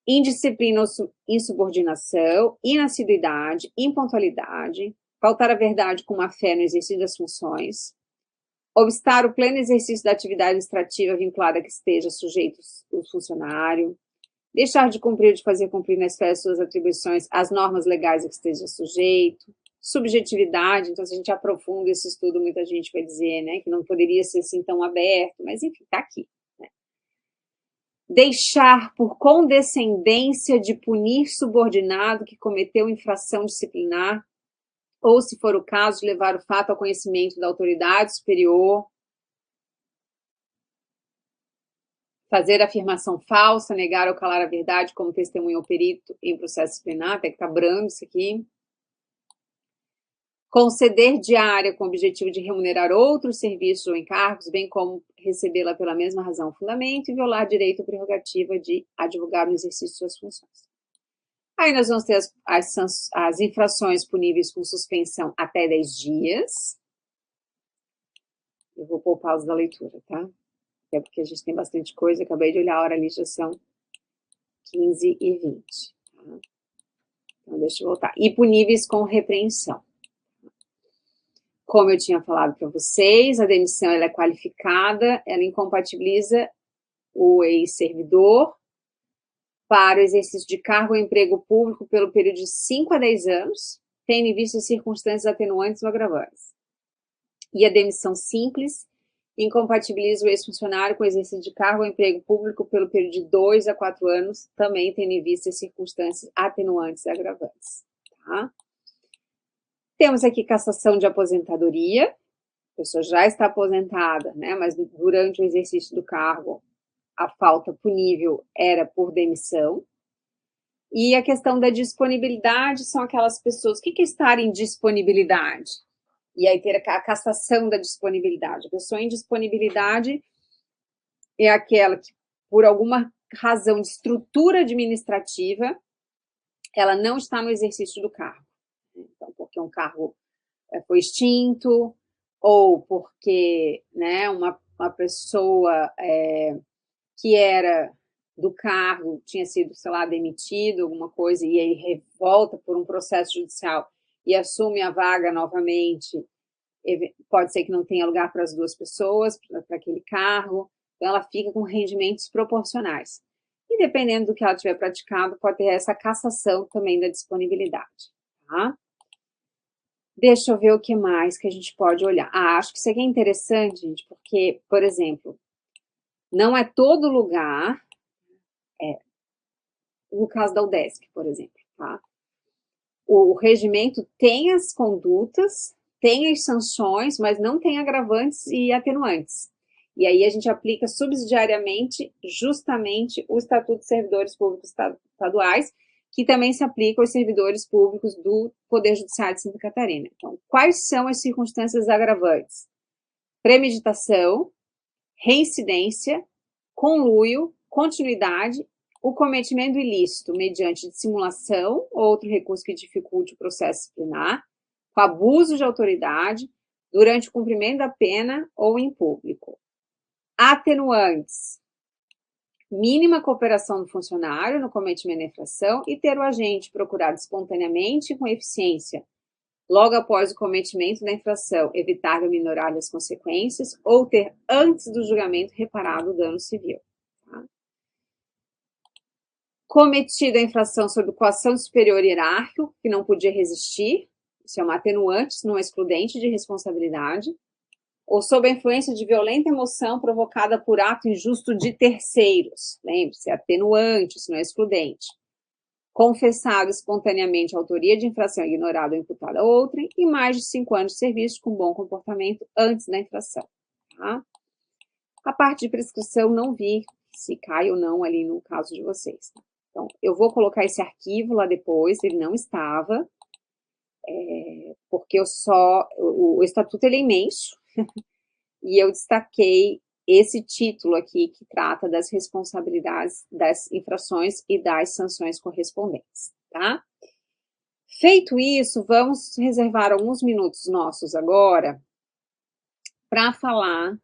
Indisciplina ou insubordinação, inassiduidade, impontualidade, faltar a verdade com má fé no exercício das funções, obstar o pleno exercício da atividade administrativa vinculada a que esteja sujeito o funcionário, deixar de cumprir ou de fazer cumprir na esfera de suas atribuições as normas legais a que esteja sujeito, subjetividade, então se a gente aprofunda esse estudo, muita gente vai dizer, né, que não poderia ser assim tão aberto, mas enfim, está aqui. Deixar por condescendência de punir subordinado que cometeu infração disciplinar, ou, se for o caso, de levar o fato ao conhecimento da autoridade superior, fazer afirmação falsa, negar ou calar a verdade como testemunha ou perito em processo disciplinar, até que está brando isso aqui. Conceder diária com o objetivo de remunerar outros serviços ou encargos, bem como recebê-la pela mesma razão ou fundamento, e violar direito ou prerrogativa de advogar no exercício de suas funções. Aí nós vamos ter as infrações puníveis com suspensão até 10 dias. Eu vou pôr pausa da leitura, tá? Até porque a gente tem bastante coisa, acabei de olhar a hora ali, já são 15h20. Tá? Então, deixa eu voltar. E puníveis com repreensão. Como eu tinha falado para vocês, a demissão ela é qualificada, ela incompatibiliza o ex-servidor para o exercício de cargo ou emprego público pelo período de 5 a 10 anos, tendo em vista circunstâncias atenuantes ou agravantes. E a demissão simples incompatibiliza o ex-funcionário com o exercício de cargo ou emprego público pelo período de 2 a 4 anos, também tendo em vista circunstâncias atenuantes e agravantes. Tá? Temos aqui cassação de aposentadoria, a pessoa já está aposentada, né, mas durante o exercício do cargo, a falta punível era por demissão. E a questão da disponibilidade são aquelas pessoas, o que é estar em disponibilidade? E aí ter a cassação da disponibilidade. A pessoa em disponibilidade é aquela que por alguma razão de estrutura administrativa, ela não está no exercício do cargo. Então, porque um cargo foi extinto, ou porque, né, uma pessoa que era do cargo tinha sido, sei lá, demitido, alguma coisa, e aí revolta por um processo judicial e assume a vaga novamente, pode ser que não tenha lugar para as duas pessoas, para aquele cargo, então ela fica com rendimentos proporcionais. E dependendo do que ela tiver praticado, pode ter essa cassação também da disponibilidade, tá? Deixa eu ver o que mais que a gente pode olhar. Acho que isso aqui é interessante, gente, porque, por exemplo, não é todo lugar, no caso da UDESC, por exemplo, tá? O regimento tem as condutas, tem as sanções, mas não tem agravantes e atenuantes. E aí a gente aplica subsidiariamente, justamente, o Estatuto de Servidores Públicos Estaduais, que também se aplica aos servidores públicos do Poder Judiciário de Santa Catarina. Então, quais são as circunstâncias agravantes? Premeditação, reincidência, conluio, continuidade, o cometimento ilícito mediante dissimulação ou outro recurso que dificulte o processo disciplinar, com abuso de autoridade, durante o cumprimento da pena ou em público. Atenuantes: mínima cooperação do funcionário no cometimento da infração e ter o agente procurado espontaneamente e com eficiência, logo após o cometimento da infração, evitar ou minorar as consequências, ou ter, antes do julgamento, reparado o dano civil. Tá? Cometida a infração sob coação superior hierárquico, que não podia resistir, isso é uma atenuante, isso não é excludente de responsabilidade, ou sob a influência de violenta emoção provocada por ato injusto de terceiros. Lembre-se, é atenuante, isso não é excludente. Confessado espontaneamente a autoria de infração ignorada ou imputada a outrem, e mais de 5 anos de serviço com bom comportamento antes da infração. Tá? A parte de prescrição não vi se cai ou não ali no caso de vocês. Tá? Então, eu vou colocar esse arquivo lá depois, ele não estava, porque o estatuto ele é imenso, e eu destaquei esse título aqui que trata das responsabilidades das infrações e das sanções correspondentes, tá? Feito isso, vamos reservar alguns minutos nossos agora para falar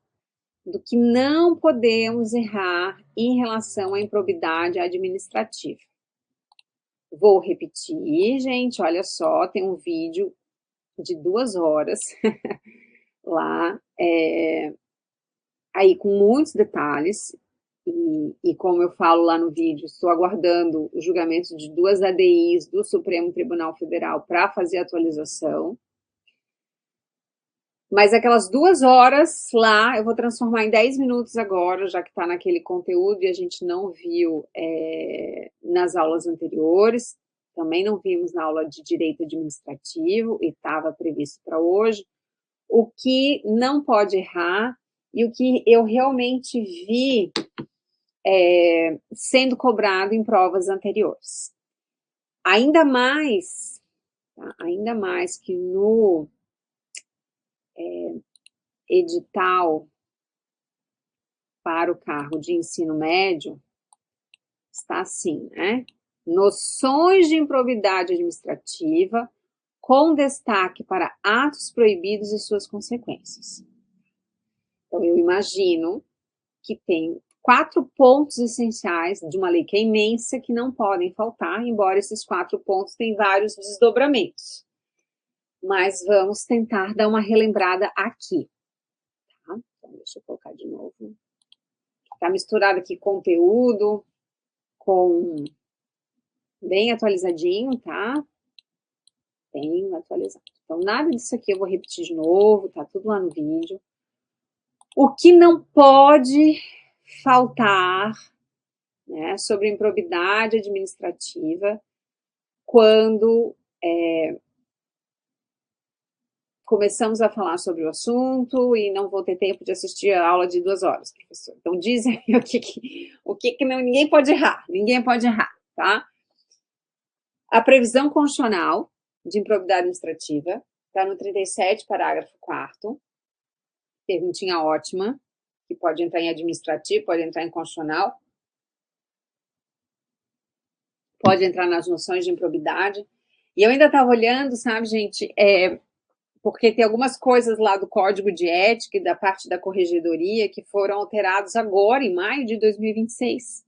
do que não podemos errar em relação à improbidade administrativa. Vou repetir, gente, olha só, tem um vídeo de 2 horas lá, aí com muitos detalhes, e como eu falo lá no vídeo, estou aguardando o julgamento de 2 ADIs do Supremo Tribunal Federal para fazer a atualização. Mas aquelas 2 horas lá, eu vou transformar em 10 minutos agora, já que está naquele conteúdo e a gente não viu nas aulas anteriores, também não vimos na aula de Direito Administrativo e estava previsto para hoje, o que não pode errar e o que eu realmente vi sendo cobrado em provas anteriores. Ainda mais que no edital para o cargo de ensino médio, está assim, né? Noções de improbidade administrativa com destaque para atos proibidos e suas consequências. Então, eu imagino que tem 4 pontos essenciais de uma lei que é imensa, que não podem faltar, embora esses 4 pontos tenham vários desdobramentos. Mas vamos tentar dar uma relembrada aqui. Tá? Então, deixa eu colocar de novo. Está misturado aqui conteúdo com bem atualizadinho, tá? Bem atualizado. Então, nada disso aqui eu vou repetir de novo, tá tudo lá no vídeo. O que não pode faltar, né, sobre improbidade administrativa quando começamos a falar sobre o assunto e não vou ter tempo de assistir a aula de 2 horas, professor. Então, dizem o que não, ninguém pode errar, tá? A previsão constitucional de improbidade administrativa está no 37, parágrafo 4º, perguntinha ótima, que pode entrar em administrativo, pode entrar em constitucional. pode entrar nas noções de improbidade. E eu ainda estava olhando, sabe, gente, porque tem algumas coisas lá do Código de Ética e da parte da Corregedoria que foram alterados agora, em maio de 2026.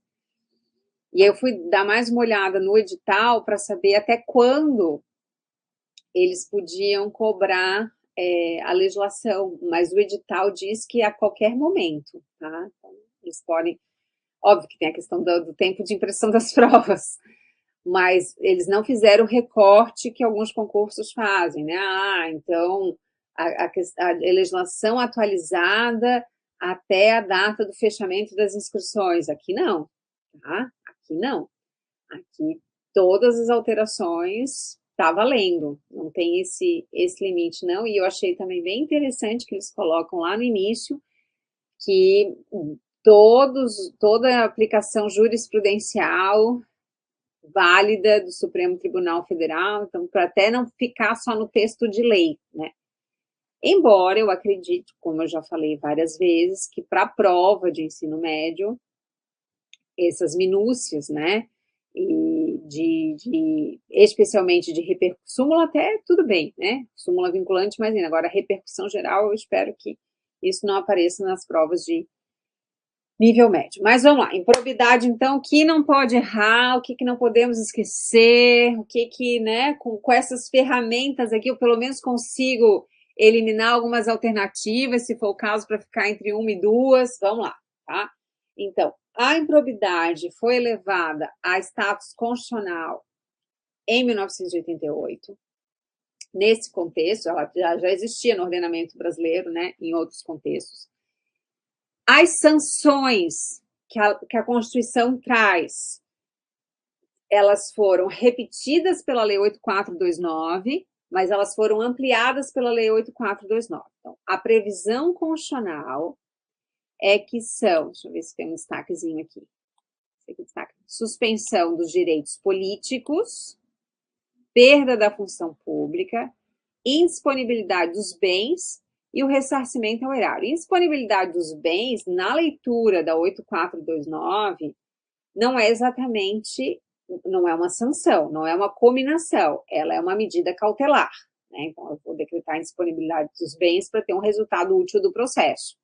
E aí eu fui dar mais uma olhada no edital para saber até quando eles podiam cobrar a legislação, mas o edital diz que a qualquer momento, tá? Então, eles podem, óbvio que tem a questão do tempo de impressão das provas, mas eles não fizeram o recorte que alguns concursos fazem, né? Então a legislação atualizada até a data do fechamento das inscrições. Aqui não, tá? Aqui não. Aqui todas as alterações tá valendo, não tem esse limite não, e eu achei também bem interessante que eles colocam lá no início que toda a aplicação jurisprudencial válida do Supremo Tribunal Federal, então para até não ficar só no texto de lei, né? Embora eu acredite, como eu já falei várias vezes, que para a prova de ensino médio, essas minúcias, né, e especialmente de repercussão, súmula até tudo bem, né, súmula vinculante, mas ainda, agora repercussão geral, eu espero que isso não apareça nas provas de nível médio. Mas vamos lá, improbidade, então, o que não pode errar, o que não podemos esquecer, o que né, com essas ferramentas aqui, eu pelo menos consigo eliminar algumas alternativas, se for o caso, para ficar entre uma e duas, vamos lá, tá? Então, a improbidade foi elevada a status constitucional em 1988. Nesse contexto, ela já existia no ordenamento brasileiro, né, em outros contextos. As sanções que a Constituição traz, elas foram repetidas pela Lei 8429, mas elas foram ampliadas pela Lei 8429. Então, a previsão constitucional é que são, deixa eu ver se tem um destaquezinho aqui, suspensão dos direitos políticos, perda da função pública, indisponibilidade dos bens e o ressarcimento ao erário. Indisponibilidade dos bens, na leitura da 8429, não é exatamente, não é uma sanção, não é uma cominação, ela é uma medida cautelar, né? Então, eu vou decretar a indisponibilidade dos bens para ter um resultado útil do processo,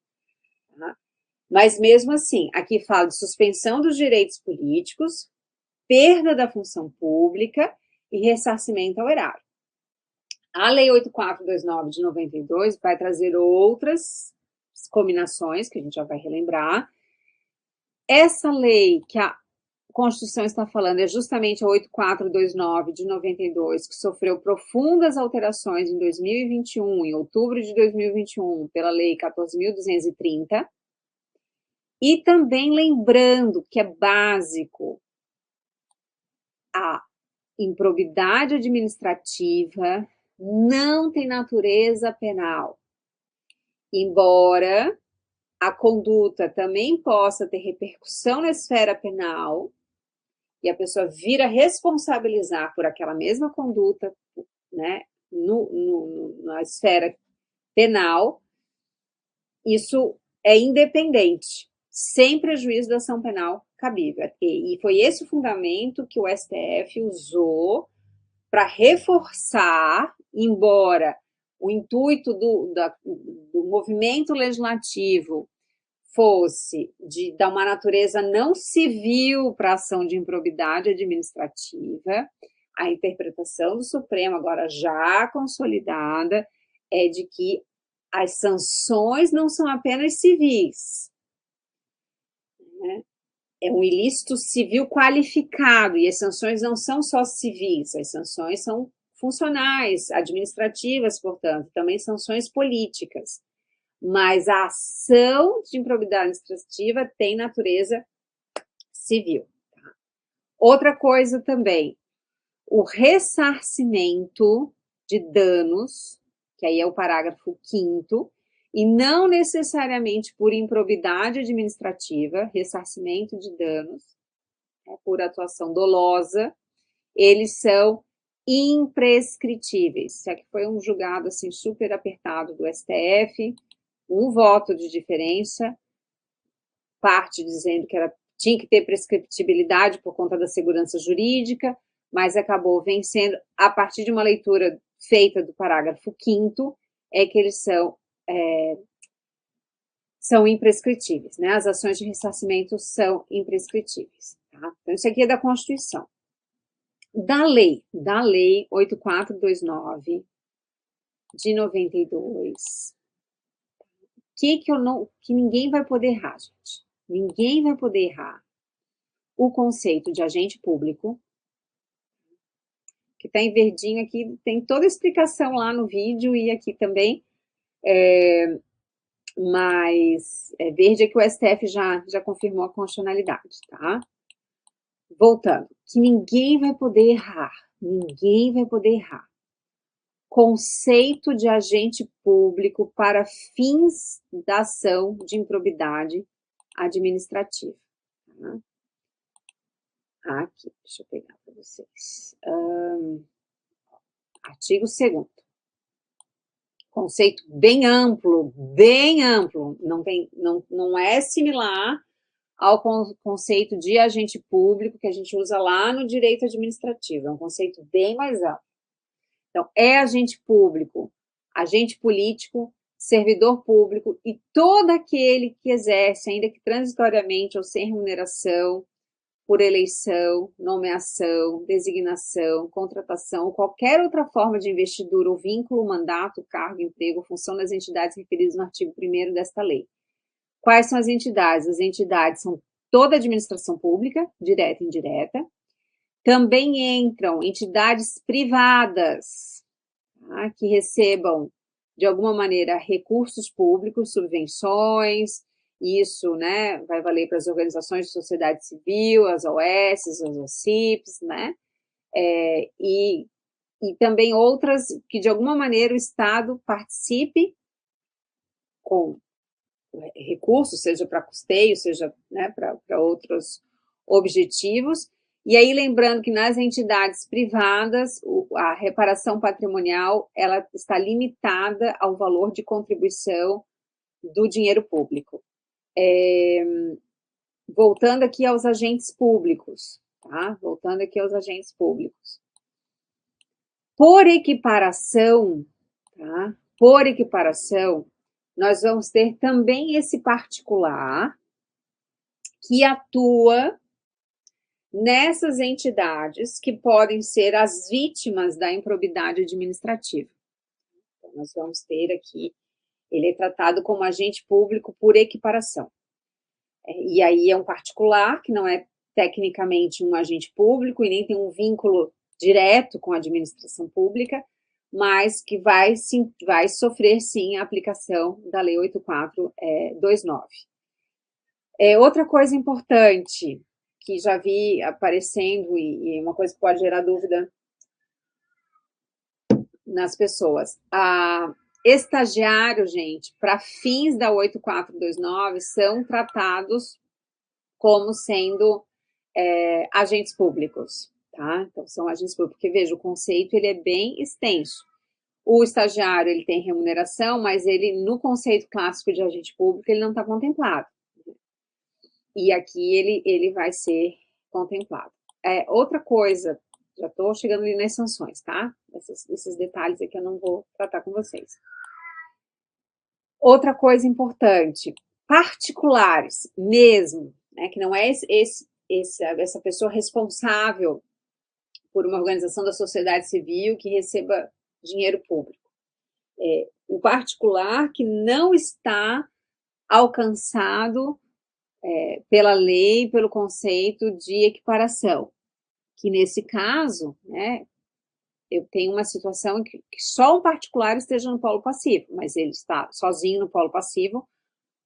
tá? Mas mesmo assim, aqui fala de suspensão dos direitos políticos, perda da função pública e ressarcimento ao erário. A Lei 8429 de 92 vai trazer outras combinações, que a gente já vai relembrar. Essa lei que a Constituição está falando é justamente a 8429 de 92, que sofreu profundas alterações em 2021, em outubro de 2021, pela Lei 14.230. E também lembrando que é básico a improbidade administrativa não tem natureza penal, embora a conduta também possa ter repercussão na esfera penal e a pessoa vir a responsabilizar por aquela mesma conduta, né, na esfera penal, isso é independente, sem prejuízo da ação penal cabível. E foi esse o fundamento que o STF usou para reforçar, embora o intuito do movimento legislativo fosse de dar uma natureza não civil para a ação de improbidade administrativa, a interpretação do Supremo, agora já consolidada, é de que as sanções não são apenas civis, né? É um ilícito civil qualificado, e as sanções não são só civis, as sanções são funcionais, administrativas, portanto, também sanções políticas. Mas a ação de improbidade administrativa tem natureza civil. Tá? Outra coisa também, o ressarcimento de danos, que aí é o parágrafo 5º, e não necessariamente por improbidade administrativa, ressarcimento de danos, por atuação dolosa, eles são imprescritíveis. Isso aqui foi um julgado assim super apertado do STF, um voto de diferença, parte dizendo que era tinha que ter prescritibilidade por conta da segurança jurídica, mas acabou vencendo, a partir de uma leitura feita do parágrafo 5º, é que eles são imprescritíveis, né? As ações de ressarcimento são imprescritíveis. Tá? Então, isso aqui é da Constituição. Da lei 8429 de 92, que ninguém vai poder errar, gente. Ninguém vai poder errar o conceito de agente público, que está em verdinho aqui, tem toda a explicação lá no vídeo e aqui também, mas verde é que o STF já confirmou a constitucionalidade, tá? Voltando, que ninguém vai poder errar, conceito de agente público para fins da ação de improbidade administrativa. Tá? Aqui, deixa eu pegar para vocês. Artigo 2º. Conceito bem amplo, não é similar ao conceito de agente público que a gente usa lá no direito administrativo, é um conceito bem mais amplo. Então, é agente público, agente político, servidor público e todo aquele que exerce, ainda que transitoriamente ou sem remuneração, por eleição, nomeação, designação, contratação ou qualquer outra forma de investidura ou vínculo, mandato, cargo, emprego ou função das entidades referidas no artigo 1º desta lei. Quais são as entidades? As entidades são toda a administração pública, direta e indireta. Também entram entidades privadas, tá, que recebam, de alguma maneira, recursos públicos, subvenções. Isso, né, vai valer para as organizações de sociedade civil, as OS, as OCIPs, né, e também outras que, de alguma maneira, o Estado participe com recursos, seja para custeio, seja, né, para outros objetivos. E aí, lembrando que nas entidades privadas, a reparação patrimonial, ela está limitada ao valor de contribuição do dinheiro público. Voltando aqui aos agentes públicos, tá? Voltando aqui aos agentes públicos. Por equiparação, tá? Por equiparação, nós vamos ter também esse particular que atua nessas entidades que podem ser as vítimas da improbidade administrativa. Então, nós vamos ter aqui, ele é tratado como agente público por equiparação. E aí é um particular, que não é tecnicamente um agente público e nem tem um vínculo direto com a administração pública, mas que vai sofrer, sim, a aplicação da Lei 8429. Outra coisa importante, que já vi aparecendo, e uma coisa que pode gerar dúvida nas pessoas. Estagiário, gente, para fins da 8429, são tratados como sendo agentes públicos, tá? Então, são agentes públicos, porque, veja, o conceito ele é bem extenso. O estagiário, ele tem remuneração, mas ele, no conceito clássico de agente público, ele não está contemplado. E aqui ele vai ser contemplado. Outra coisa, já estou chegando ali nas sanções, tá? Esses detalhes aqui eu não vou tratar com vocês. Outra coisa importante, particulares mesmo, né, que não é essa pessoa responsável por uma organização da sociedade civil que receba dinheiro público. O particular que não está alcançado pela lei, pelo conceito de equiparação, que nesse caso, né, eu tenho uma situação que só um particular esteja no polo passivo, mas ele está sozinho no polo passivo,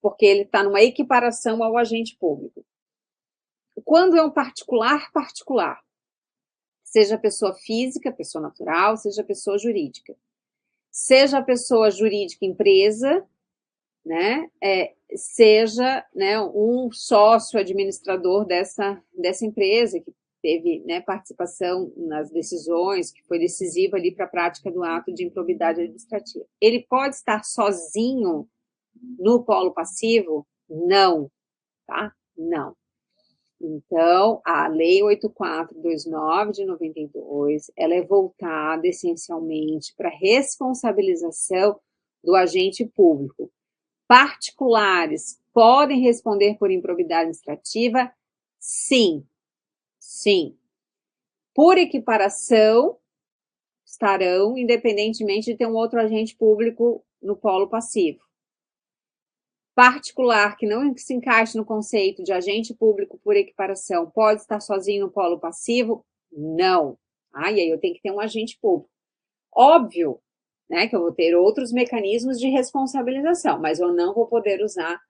porque ele está numa equiparação ao agente público. Quando é um particular, seja pessoa física, pessoa natural, seja pessoa jurídica. Seja a pessoa jurídica empresa, né, seja, né, um sócio administrador dessa empresa, que teve, né, participação nas decisões, que foi decisiva ali para a prática do ato de improbidade administrativa. Ele pode estar sozinho no polo passivo? Não, tá? Não. Então, a Lei 8429 de 92, ela é voltada essencialmente para a responsabilização do agente público. Particulares podem responder por improbidade administrativa? Sim, sim. Por equiparação, estarão, independentemente de ter um outro agente público no polo passivo. Particular que não se encaixe no conceito de agente público por equiparação pode estar sozinho no polo passivo? Não. E aí eu tenho que ter um agente público. Óbvio, né, que eu vou ter outros mecanismos de responsabilização, mas eu não vou poder usar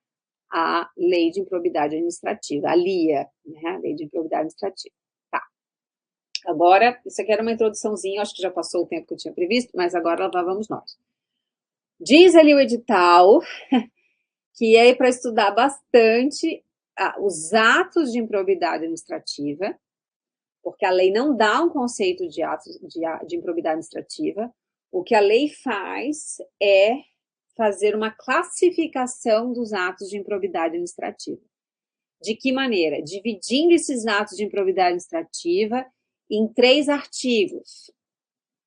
a Lei de Improbidade Administrativa, a LIA, né, a Lei de Improbidade Administrativa. Tá. Agora, isso aqui era uma introduçãozinha, acho que já passou o tempo que eu tinha previsto, mas agora lá vamos nós. Diz ali o edital que é para estudar bastante os atos de improbidade administrativa, porque a lei não dá um conceito de atos de improbidade administrativa. O que a lei faz é fazer uma classificação dos atos de improbidade administrativa. De que maneira? Dividindo esses atos de improbidade administrativa em 3 artigos: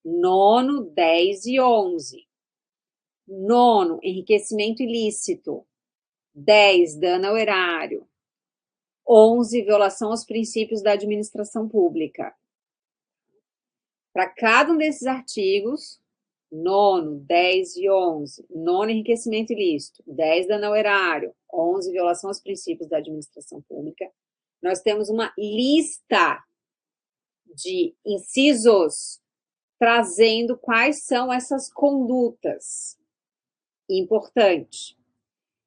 9º, 10 e 11. 9º, enriquecimento ilícito. 10, dano ao erário. 11, violação aos princípios da administração pública. Para cada um desses artigos, 9º, 10 e 11, 9º, enriquecimento ilícito, 10, dano ao erário, 11, violação aos princípios da administração pública, nós temos uma lista de incisos trazendo quais são essas condutas. Importante.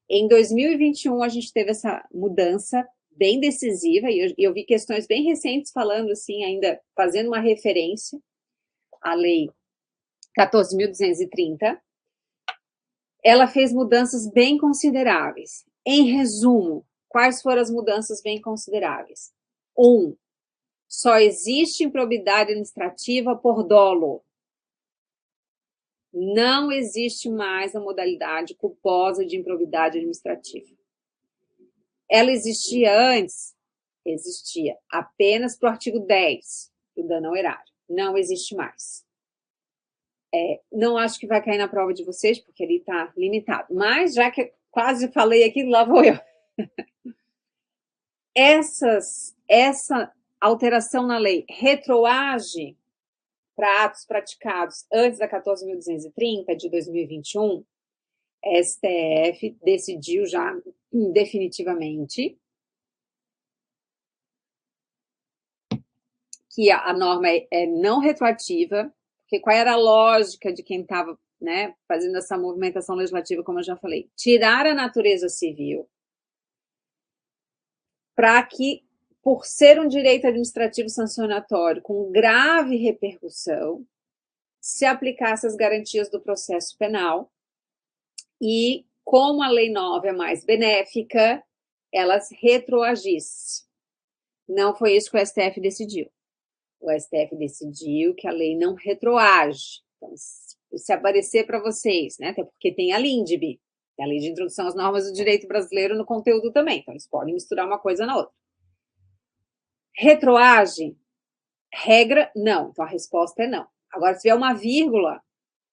Em 2021, a gente teve essa mudança bem decisiva, e eu vi questões bem recentes falando assim, ainda fazendo uma referência à Lei 14.230. Ela fez mudanças bem consideráveis. Em resumo, quais foram as mudanças bem consideráveis? 1. Só existe improbidade administrativa por dolo. Não existe mais a modalidade culposa de improbidade administrativa. Ela existia antes? Existia apenas para o artigo 10, do dano ao erário. Não existe mais. Não acho que vai cair na prova de vocês, porque ele está limitado. Mas, já que quase falei aqui, lá vou eu. Essa alteração na lei retroage para atos praticados antes da 14.230 de 2021, STF decidiu já definitivamente que a norma é não retroativa, porque qual era a lógica de quem estava, né, fazendo essa movimentação legislativa, como eu já falei? Tirar a natureza civil para que, por ser um direito administrativo sancionatório com grave repercussão, se aplicasse as garantias do processo penal e, como a lei nova é mais benéfica, elas retroagisse. Não foi isso que o STF decidiu. O STF decidiu que a lei não retroage. Então, se aparecer para vocês, né, até porque tem a LINDB, a Lei de Introdução às Normas do Direito Brasileiro, no conteúdo também, então eles podem misturar uma coisa na outra. Retroage? Regra, não. Então, a resposta é não. Agora, se tiver uma vírgula,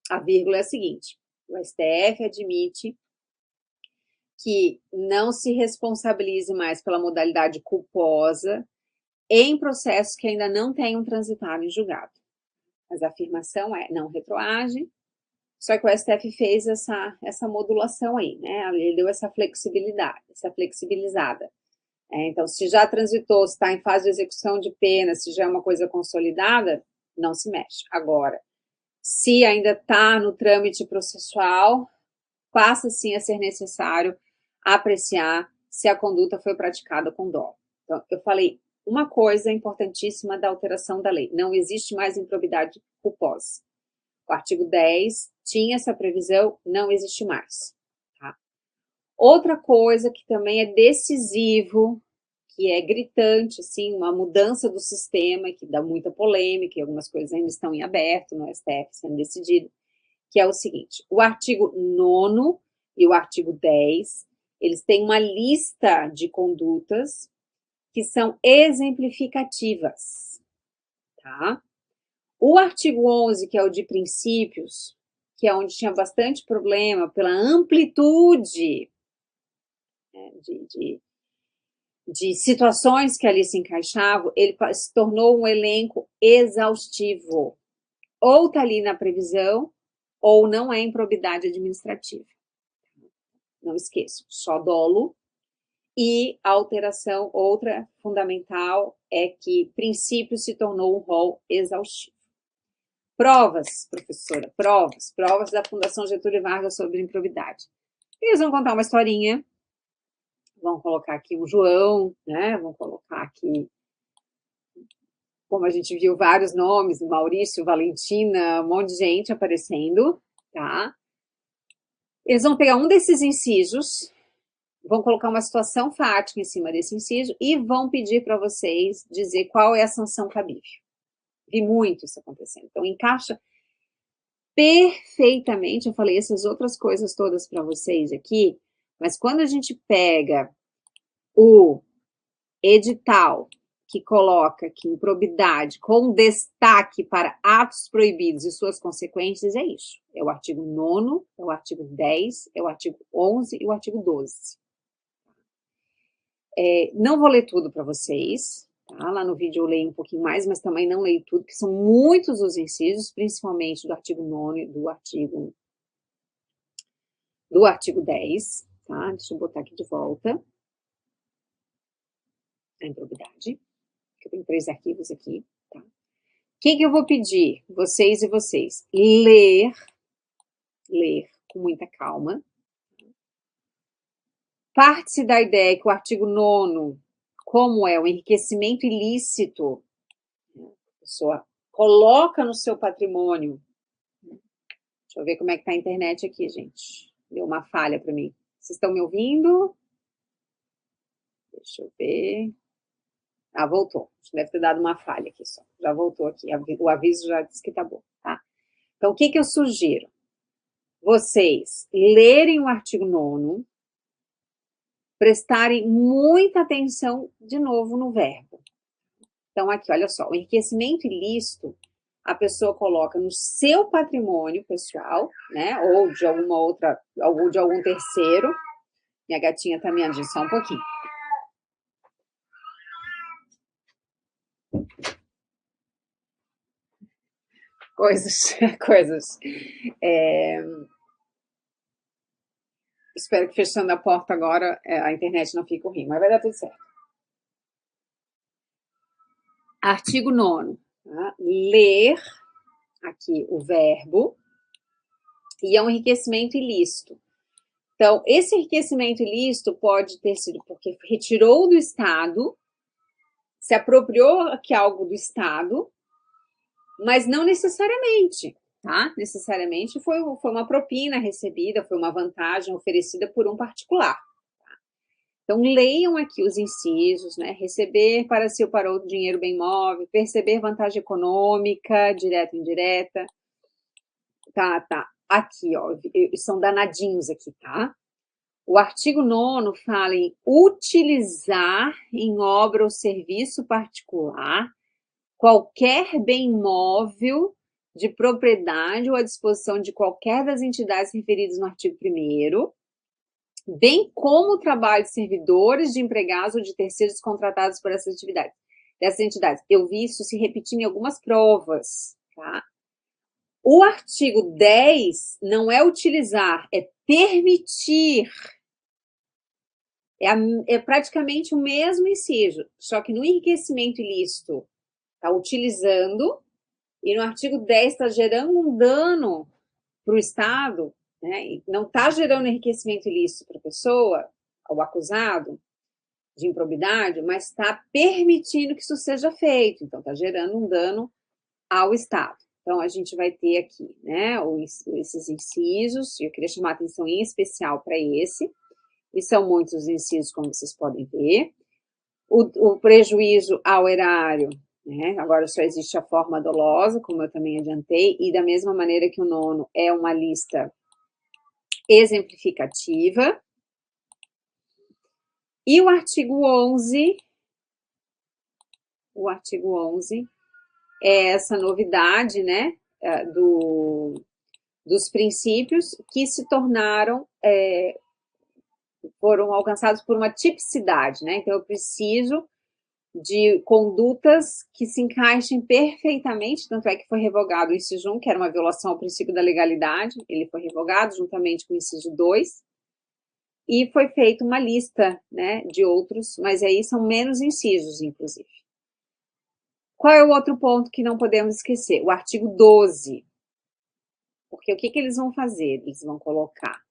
a vírgula é a seguinte: o STF admite que não se responsabilize mais pela modalidade culposa em processos que ainda não tenham transitado em julgado. Mas a afirmação é não retroage, só que o STF fez essa modulação aí, né? Ele deu essa flexibilidade, essa flexibilizada. Então, se já transitou, se está em fase de execução de pena, se já é uma coisa consolidada, não se mexe. Agora, se ainda está no trâmite processual, passa sim a ser necessário apreciar se a conduta foi praticada com dolo. Então, eu falei uma coisa importantíssima da alteração da lei: não existe mais improbidade culposa. O artigo 10 tinha essa previsão, não existe mais. Tá? Outra coisa que também é decisivo, que é gritante, assim, uma mudança do sistema, que dá muita polêmica, e algumas coisas ainda estão em aberto no STF sendo decidido, que é o seguinte: o artigo 9º e o artigo 10, eles têm uma lista de condutas que são exemplificativas, tá? O artigo 11, que é o de princípios, que é onde tinha bastante problema pela amplitude, né, de situações que ali se encaixavam, ele se tornou um elenco exaustivo. Ou está ali na previsão, ou não é improbidade administrativa. Não esqueçam, só dolo. E a alteração, outra fundamental, é que princípio se tornou um rol exaustivo. Provas, professora, provas da Fundação Getúlio Vargas sobre improbidade. Eles vão contar uma historinha, vão colocar aqui o João, né? Vão colocar aqui, como a gente viu, vários nomes, Maurício, Valentina, um monte de gente aparecendo, tá? Eles vão pegar um desses incisos, vão colocar uma situação fática em cima desse inciso e vão pedir para vocês dizer qual é a sanção cabível. Vi muito isso acontecendo. Então, encaixa perfeitamente. Eu falei essas outras coisas todas para vocês aqui, mas quando a gente pega o edital que coloca que improbidade com destaque para atos proibidos e suas consequências, é isso. É o artigo 9º, é o artigo 10, é o artigo 11 e o artigo 12. Não vou ler tudo para vocês, tá? Lá no vídeo eu leio um pouquinho mais, mas também não leio tudo, porque são muitos os incisos, principalmente do artigo 9º, do artigo 10, tá? Deixa eu botar aqui de volta a improbidade, que eu tenho 3 arquivos aqui, tá? O que eu vou pedir, vocês e vocês? Ler com muita calma. Parte-se da ideia que o artigo 9º, como é o enriquecimento ilícito, a pessoa coloca no seu patrimônio. Deixa eu ver como é que está a internet aqui, gente. Deu uma falha para mim. Vocês estão me ouvindo? Deixa eu ver. Ah, voltou. Deve ter dado uma falha aqui só. Já voltou aqui. O aviso já disse que tá bom, tá? Então, o que eu sugiro? Vocês lerem o artigo 9º, prestarem muita atenção, de novo, no verbo. Então, aqui, olha só. O enriquecimento ilícito, a pessoa coloca no seu patrimônio pessoal, né? Ou de alguma outra, ou de algum terceiro. Minha gatinha tá me andando só um pouquinho. Coisas. Espero que fechando a porta agora a internet não fique horrível, mas vai dar tudo certo. Artigo 9º. Tá? Ler, aqui o verbo, e é um enriquecimento ilícito. Então, esse enriquecimento ilícito pode ter sido porque retirou do Estado, se apropriou aqui algo do Estado, mas não necessariamente, tá? Necessariamente foi uma propina recebida, foi uma vantagem oferecida por um particular. Tá? Então, leiam aqui os incisos, né? Receber para si ou para outro dinheiro bem móvel, perceber vantagem econômica, direta ou indireta. Tá. Aqui, ó, são danadinhos aqui, tá? O artigo 9º fala em utilizar em obra ou serviço particular qualquer bem móvel de propriedade ou à disposição de qualquer das entidades referidas no artigo 1º, bem como o trabalho de servidores, de empregados ou de terceiros contratados por essas entidades. Eu vi isso se repetindo em algumas provas, tá? O artigo 10 não é utilizar, é permitir. É praticamente o mesmo inciso, só que no enriquecimento ilícito está utilizando, e no artigo 10 está gerando um dano para o Estado, né? Não está gerando enriquecimento ilícito para a pessoa, ao acusado de improbidade, mas está permitindo que isso seja feito, então está gerando um dano ao Estado. Então, a gente vai ter aqui, né, esses incisos, e eu queria chamar a atenção em especial para esse, e são muitos os incisos, como vocês podem ver. O prejuízo ao erário, né, agora só existe a forma dolosa, como eu também adiantei, e da mesma maneira que o 9º é uma lista exemplificativa. E o artigo 11 o artigo 11 é essa novidade, né, dos princípios que se tornaram, foram alcançados por uma tipicidade, né? Então, eu preciso de condutas que se encaixem perfeitamente, tanto é que foi revogado o inciso 1, que era uma violação ao princípio da legalidade, ele foi revogado juntamente com o inciso 2, e foi feita uma lista, né, de outros, mas aí são menos incisos, inclusive. Qual é o outro ponto que não podemos esquecer? O artigo 12. Porque o que eles vão fazer? Eles vão colocar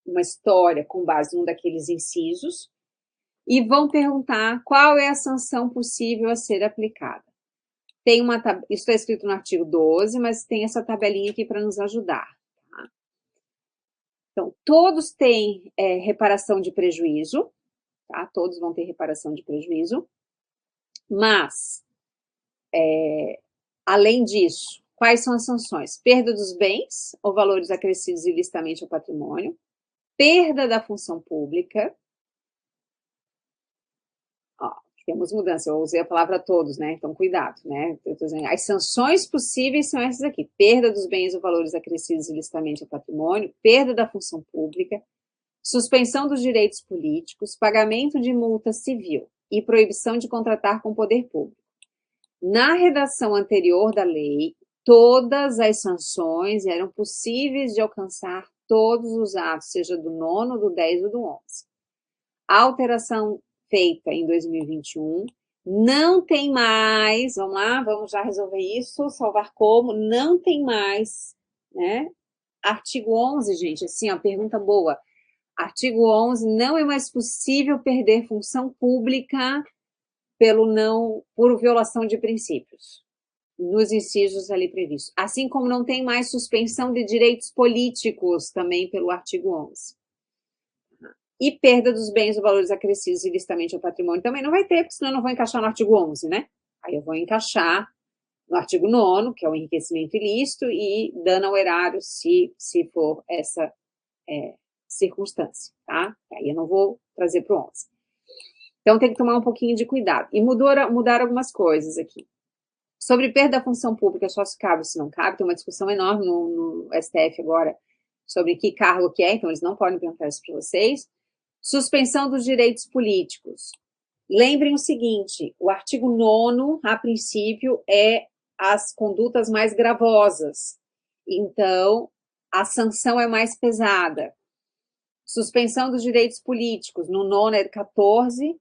uma história com base num daqueles incisos e vão perguntar qual é a sanção possível a ser aplicada. Tem isso está escrito no artigo 12, mas tem essa tabelinha aqui para nos ajudar. Tá? Então, todos têm reparação de prejuízo, tá? Todos vão ter reparação de prejuízo, mas, além disso, quais são as sanções? Perda dos bens ou valores acrescidos ilicitamente ao patrimônio, perda da função pública. Ó, temos mudança, eu usei a palavra todos, né? Então, cuidado, né? Eu tô dizendo, as sanções possíveis são essas aqui: perda dos bens ou valores acrescidos ilicitamente ao patrimônio, perda da função pública, suspensão dos direitos políticos, pagamento de multa civil e proibição de contratar com o poder público. Na redação anterior da lei, todas as sanções eram possíveis de alcançar todos os atos, seja do 9º, do 10 ou do 11. A alteração feita em 2021 não tem mais, vamos lá, vamos já resolver isso, salvar como, não tem mais, né? Artigo 11, gente, assim, ó, pergunta boa. Artigo 11, não é mais possível perder função pública por violação de princípios, nos incisos ali previstos. Assim como não tem mais suspensão de direitos políticos, também pelo artigo 11. E perda dos bens ou valores acrescidos ilicitamente ao patrimônio também não vai ter, porque senão eu não vou encaixar no artigo 11, né? Aí eu vou encaixar no artigo 9º, que é o enriquecimento ilícito, e dano ao erário, se for essa circunstância, tá? Aí eu não vou trazer para o 11. Então, tem que tomar um pouquinho de cuidado. E mudaram algumas coisas aqui. Sobre perda da função pública, só se cabe ou se não cabe, tem uma discussão enorme no STF agora sobre que cargo que é, então eles não podem perguntar isso para vocês. Suspensão dos direitos políticos. Lembrem o seguinte, o artigo 9º, a princípio, é as condutas mais gravosas. Então, a sanção é mais pesada. Suspensão dos direitos políticos, no 9º é 14,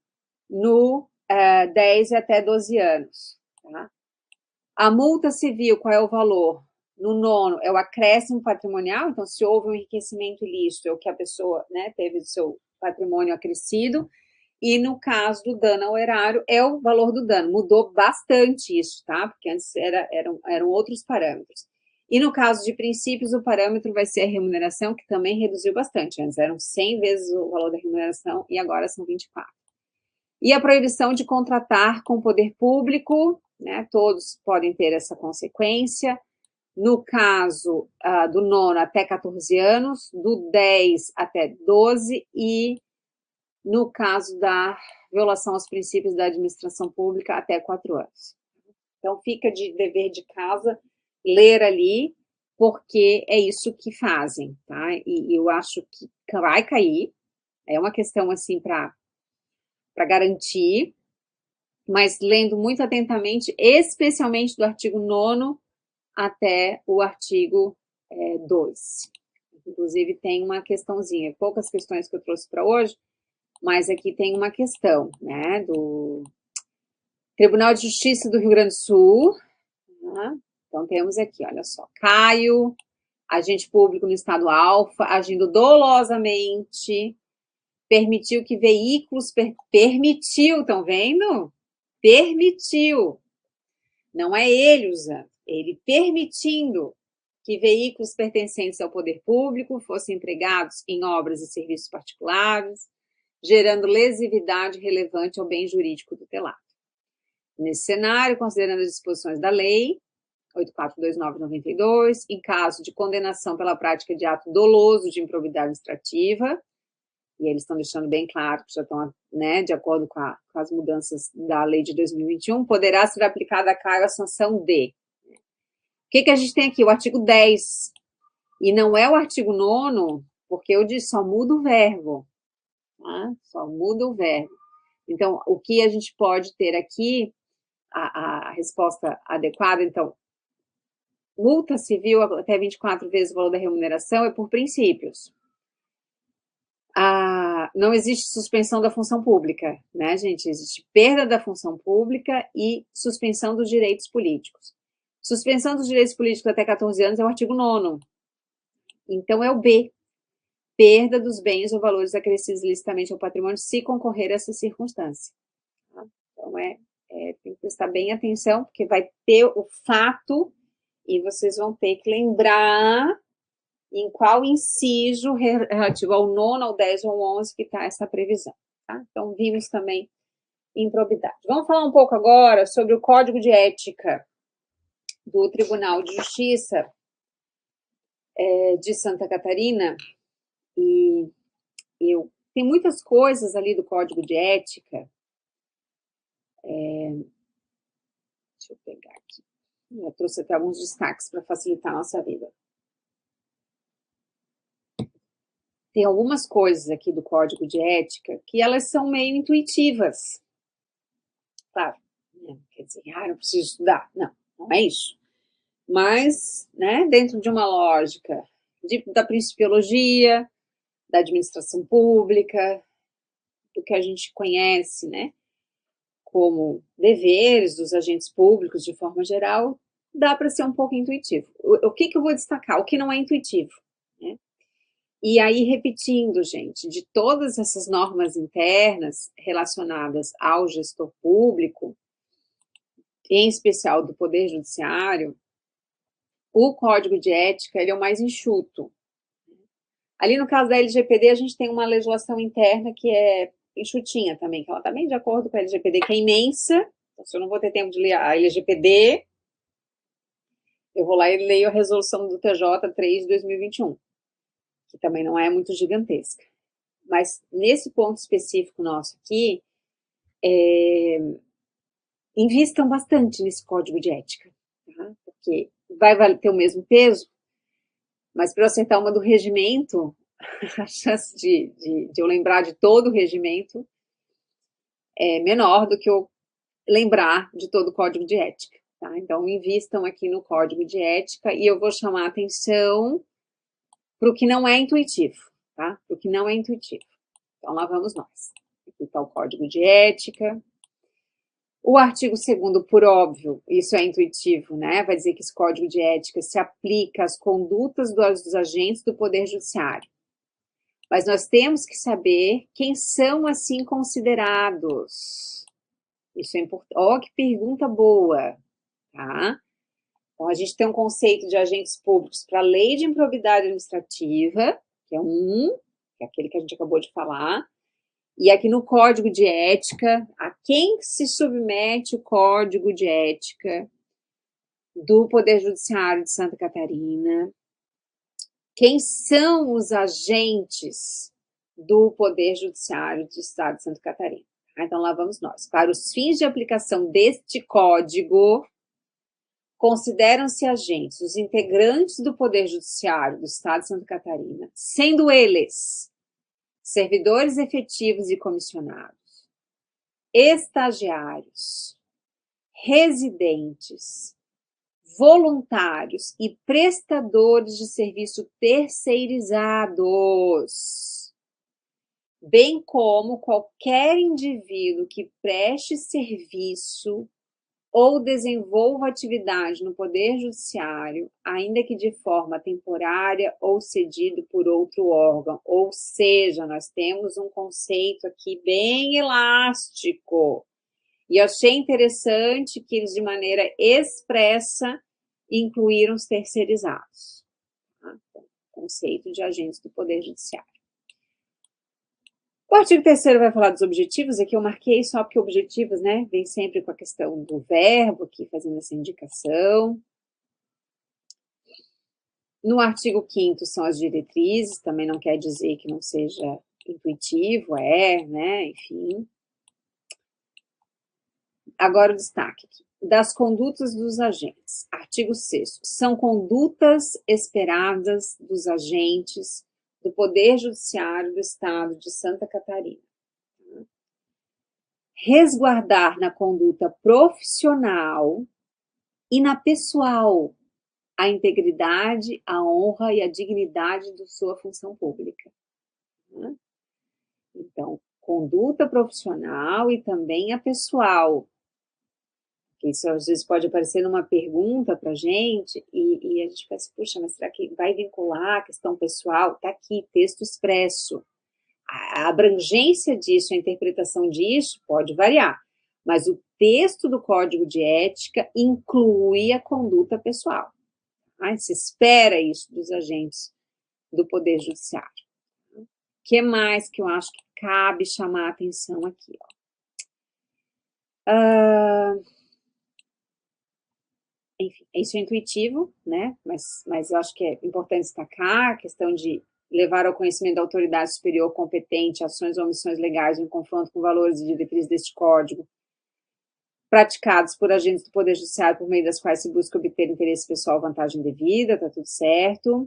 no 10 é até 12 anos. Tá? A multa civil, qual é o valor? No 9º é o acréscimo patrimonial, então se houve um enriquecimento ilícito, é o que a pessoa, né, teve do seu patrimônio acrescido, e no caso do dano ao erário, é o valor do dano. Mudou bastante isso, tá? Porque antes eram outros parâmetros. E no caso de princípios, o parâmetro vai ser a remuneração, que também reduziu bastante. Antes eram 100 vezes o valor da remuneração e agora são 24. E a proibição de contratar com o poder público, né? Todos podem ter essa consequência. No caso do 9º até 14 anos, do 10 até 12 e no caso da violação aos princípios da administração pública até 4 anos. Então, fica de dever de casa ler ali, porque é isso que fazem, tá? E eu acho que vai cair, é uma questão, assim, para garantir, mas lendo muito atentamente, especialmente do artigo 9º até o artigo 2. Inclusive, tem uma questãozinha, poucas questões que eu trouxe para hoje, mas aqui tem uma questão, né, do Tribunal de Justiça do Rio Grande do Sul. Né? Então, temos aqui, olha só, Caio, agente público no estado Alfa, agindo dolosamente, permitiu que veículos... Permitiu, estão vendo? Permitiu. Não é ele usando, ele permitindo que veículos pertencentes ao poder público fossem empregados em obras e serviços particulares, gerando lesividade relevante ao bem jurídico tutelado. Nesse cenário, considerando as disposições da Lei 8429/92, em caso de condenação pela prática de ato doloso de improbidade administrativa, e eles estão deixando bem claro que já estão, né, de acordo com as mudanças da lei de 2021, poderá ser aplicada a cargo a sanção de. O que a gente tem aqui? O artigo 10. E não é o artigo 9º, porque eu disse, só muda o verbo. Tá? Só muda o verbo. Então, o que a gente pode ter aqui, a resposta adequada, então, multa civil até 24 vezes o valor da remuneração é por princípios. Não existe suspensão da função pública, né, gente? Existe perda da função pública e suspensão dos direitos políticos. Suspensão dos direitos políticos até 14 anos é o artigo 9º. Então, é o B. Perda dos bens ou valores acrescidos ilicitamente ao patrimônio se concorrer a essa circunstância. Tá? Então, tem que prestar bem atenção, porque vai ter o fato e vocês vão ter que lembrar em qual inciso relativo ao 9º, ao 10 ou ao 11 que está essa previsão. Tá? Então, vimos também improbidade. Vamos falar um pouco agora sobre o Código de Ética do Tribunal de Justiça de Santa Catarina. E tem muitas coisas ali do Código de Ética. Deixa eu pegar aqui. Eu trouxe até alguns destaques para facilitar a nossa vida. Tem algumas coisas aqui do Código de Ética que elas são meio intuitivas. Claro, né? Quer dizer, eu preciso estudar. Não, não é isso. Mas, né, dentro de uma lógica da principiologia, da administração pública, do que a gente conhece, né, como deveres dos agentes públicos de forma geral, dá para ser um pouco intuitivo. O que eu vou destacar? O que não é intuitivo, né? E aí, repetindo, gente, de todas essas normas internas relacionadas ao gestor público, em especial do Poder Judiciário, o Código de Ética ele é o mais enxuto. Ali no caso da LGPD, a gente tem uma legislação interna que é enxutinha também, que ela está bem de acordo com a LGPD, que é imensa. Então, se eu não vou ter tempo de ler a LGPD, eu vou lá e leio a resolução do TJ 3 de 2021, que também não é muito gigantesca. Mas nesse ponto específico nosso aqui, invistam bastante nesse Código de Ética, tá? Porque vai ter o mesmo peso, mas para eu acertar uma do regimento, a chance de eu lembrar de todo o regimento é menor do que eu lembrar de todo o Código de Ética. Tá? Então, invistam aqui no Código de Ética e eu vou chamar a atenção para o que não é intuitivo. Tá? Para o que não é intuitivo. Então, lá vamos nós. Aqui está o Código de Ética. O artigo 2º, por óbvio, isso é intuitivo, né? Vai dizer que esse Código de Ética se aplica às condutas dos agentes do Poder Judiciário. Mas nós temos que saber quem são assim considerados. Isso é importante. Ó, que pergunta boa, tá? Então, a gente tem um conceito de agentes públicos para a lei de improbidade administrativa, que é aquele que a gente acabou de falar, e aqui no Código de Ética, a quem se submete o Código de Ética do Poder Judiciário de Santa Catarina, quem são os agentes do Poder Judiciário do Estado de Santa Catarina. Então, lá vamos nós. Para os fins de aplicação deste código, consideram-se agentes os integrantes do Poder Judiciário do Estado de Santa Catarina, sendo eles servidores efetivos e comissionados, estagiários, residentes, voluntários e prestadores de serviço terceirizados, bem como qualquer indivíduo que preste serviço ou desenvolva atividade no Poder Judiciário, ainda que de forma temporária ou cedido por outro órgão. Ou seja, nós temos um conceito aqui bem elástico. E achei interessante que eles, de maneira expressa, incluíram os terceirizados. Tá? Conceito de agentes do Poder Judiciário. O artigo 3º vai falar dos objetivos, aqui eu marquei só porque objetivos, né, vem sempre com a questão do verbo, aqui fazendo essa indicação. No artigo 5º são as diretrizes, também não quer dizer que não seja intuitivo, né, enfim. Agora o destaque aqui. Das condutas dos agentes. Artigo 6º. São condutas esperadas dos agentes do Poder Judiciário do Estado de Santa Catarina. Resguardar na conduta profissional e na pessoal a integridade, a honra e a dignidade de sua função pública. Então, conduta profissional e também a pessoal. Isso às vezes pode aparecer numa pergunta para a gente e a gente pensa, puxa, mas será que vai vincular a questão pessoal? Está aqui, texto expresso. A abrangência disso, a interpretação disso pode variar, mas o texto do Código de Ética inclui a conduta pessoal. Se espera isso dos agentes do Poder Judiciário. O que mais que eu acho que cabe chamar a atenção aqui? Enfim, isso é intuitivo, né? Mas eu acho que é importante destacar a questão de levar ao conhecimento da autoridade superior competente ações ou omissões legais em confronto com valores e diretrizes deste Código, praticados por agentes do Poder Judiciário por meio das quais se busca obter interesse pessoal ou vantagem devida, tá tudo certo.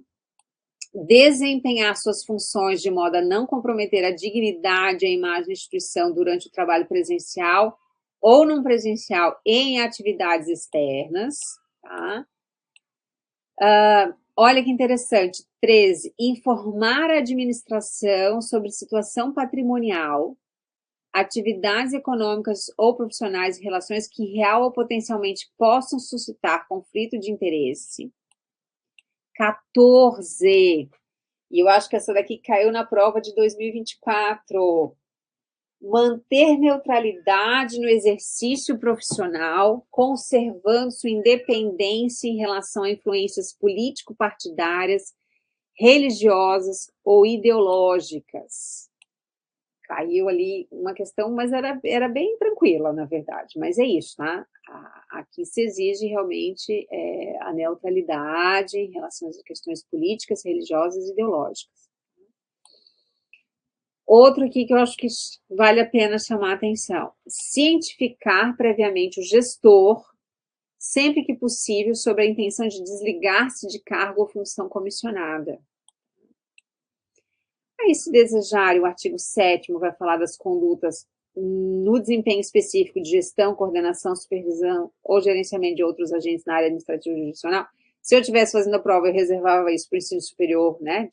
Desempenhar suas funções de modo a não comprometer a dignidade e a imagem da instituição durante o trabalho presencial ou não presencial em atividades externas, tá? Olha que interessante. 13. Informar a administração sobre situação patrimonial, atividades econômicas ou profissionais e relações que real ou potencialmente possam suscitar conflito de interesse. 14. E eu acho que essa daqui caiu na prova de 2024. Manter neutralidade no exercício profissional, conservando sua independência em relação a influências político-partidárias, religiosas ou ideológicas. Caiu ali uma questão, mas era bem tranquila, na verdade. Mas é isso, tá? Aqui se exige realmente a neutralidade em relação às questões políticas, religiosas e ideológicas. Outro aqui que eu acho que vale a pena chamar a atenção. Cientificar previamente o gestor, sempre que possível, sobre a intenção de desligar-se de cargo ou função comissionada. Aí, se desejarem, o artigo 7º vai falar das condutas no desempenho específico de gestão, coordenação, supervisão ou gerenciamento de outros agentes na área administrativa e jurisdicional. Se eu estivesse fazendo a prova, eu reservava isso para o ensino superior, né,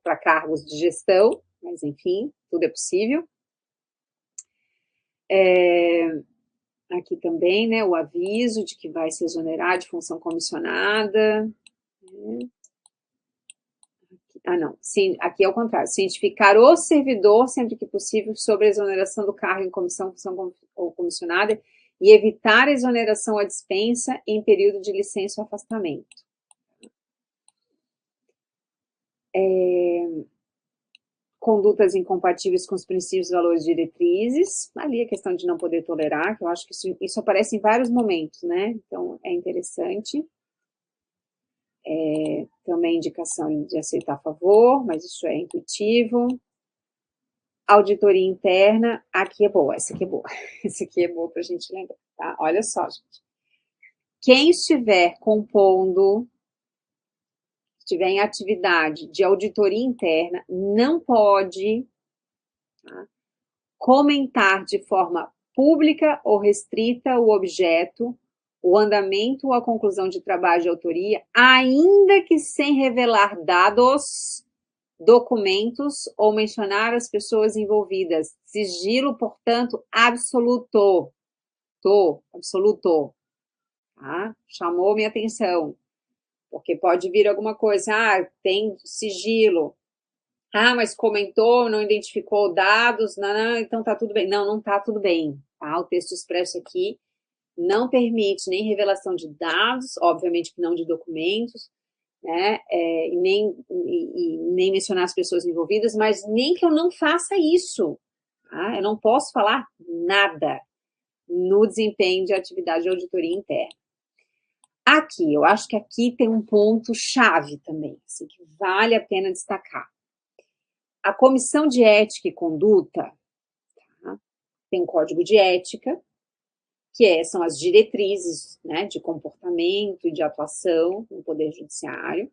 para cargos de gestão, mas enfim, tudo é possível. Aqui também, né, o aviso de que vai se exonerar de função comissionada. Não, sim, aqui é o contrário, cientificar o servidor, sempre que possível, sobre a exoneração do cargo em comissão, função ou comissionada e evitar a exoneração à dispensa em período de licença ou afastamento. Condutas incompatíveis com os princípios, valores e diretrizes, ali a questão de não poder tolerar, que eu acho que isso aparece em vários momentos, né? Então, é interessante. Também indicação de aceitar a favor, mas isso é intuitivo. Auditoria interna, aqui é boa, essa aqui é boa. Essa aqui é boa para a gente lembrar, tá? Olha só, gente. Quem estiver compondo, estiver em atividade de auditoria interna, não pode, tá, comentar de forma pública ou restrita o objeto, o andamento ou a conclusão de trabalho de autoria, ainda que sem revelar dados, documentos ou mencionar as pessoas envolvidas. Sigilo, portanto, absoluto. Absoluto. Tá? Chamou minha atenção. Porque pode vir alguma coisa, tem sigilo. Mas comentou, não identificou dados, não, então tá tudo bem. Não tá tudo bem. Tá? O texto expresso aqui não permite nem revelação de dados, obviamente que não de documentos, né? E nem mencionar as pessoas envolvidas, mas nem que eu não faça isso. Tá? Eu não posso falar nada no desempenho de atividade de auditoria interna. Aqui, eu acho que aqui tem um ponto chave também, assim, que vale a pena destacar. A Comissão de Ética e Conduta, tá? Tem um código de ética, que são as diretrizes, né, de comportamento e de atuação no Poder Judiciário,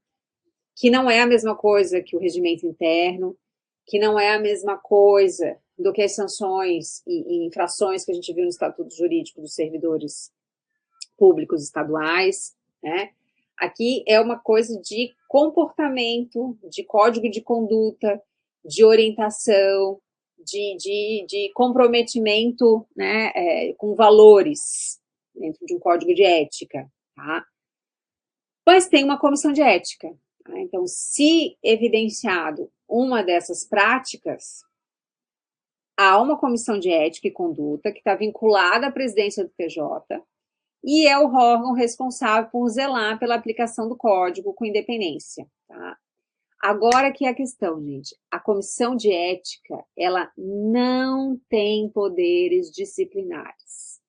que não é a mesma coisa que o regimento interno, que não é a mesma coisa do que as sanções e infrações que a gente viu no Estatuto Jurídico dos Servidores Públicos Estaduais, né? Aqui é uma coisa de comportamento, de código de conduta, de orientação, de comprometimento, né, com valores dentro de um código de ética, tá? Mas tem uma comissão de ética, tá? Então, se evidenciado uma dessas práticas, há uma comissão de ética e conduta que está vinculada à presidência do TJ e é o órgão responsável por zelar pela aplicação do código com independência, tá? Agora que é a questão, gente, a comissão de ética, ela não tem poderes disciplinares.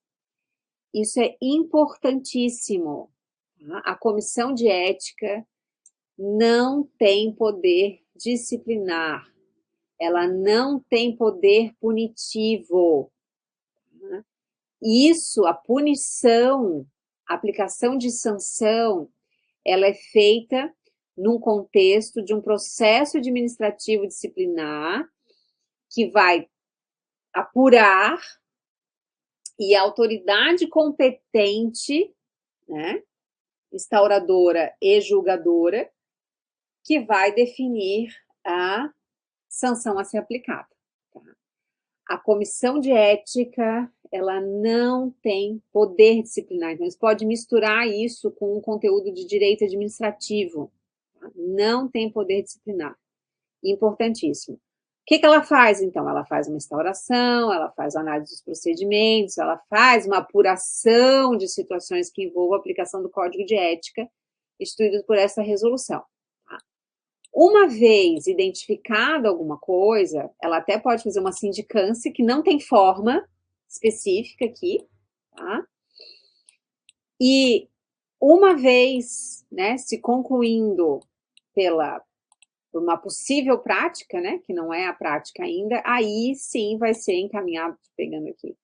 Isso é importantíssimo, tá? A comissão de ética não tem poder disciplinar, ela não tem poder punitivo. Tá? Isso, a punição, a aplicação de sanção, ela é feita num contexto de um processo administrativo disciplinar que vai apurar e a autoridade competente, né, instauradora e julgadora, que vai definir a sanção a ser aplicada. Tá? A comissão de ética, ela não tem poder disciplinar, então você pode misturar isso com um conteúdo de direito administrativo. Tá? Não tem poder disciplinar. Importantíssimo. O que ela faz, então? Ela faz uma instauração, ela faz análise dos procedimentos, ela faz uma apuração de situações que envolvam a aplicação do Código de Ética, instituído por essa resolução. Tá? Uma vez identificada alguma coisa, ela até pode fazer uma sindicância, que não tem forma específica aqui, tá? E uma vez, né, se concluindo por uma possível prática, né, que não é a prática ainda, aí sim vai ser encaminhado, pegando aqui,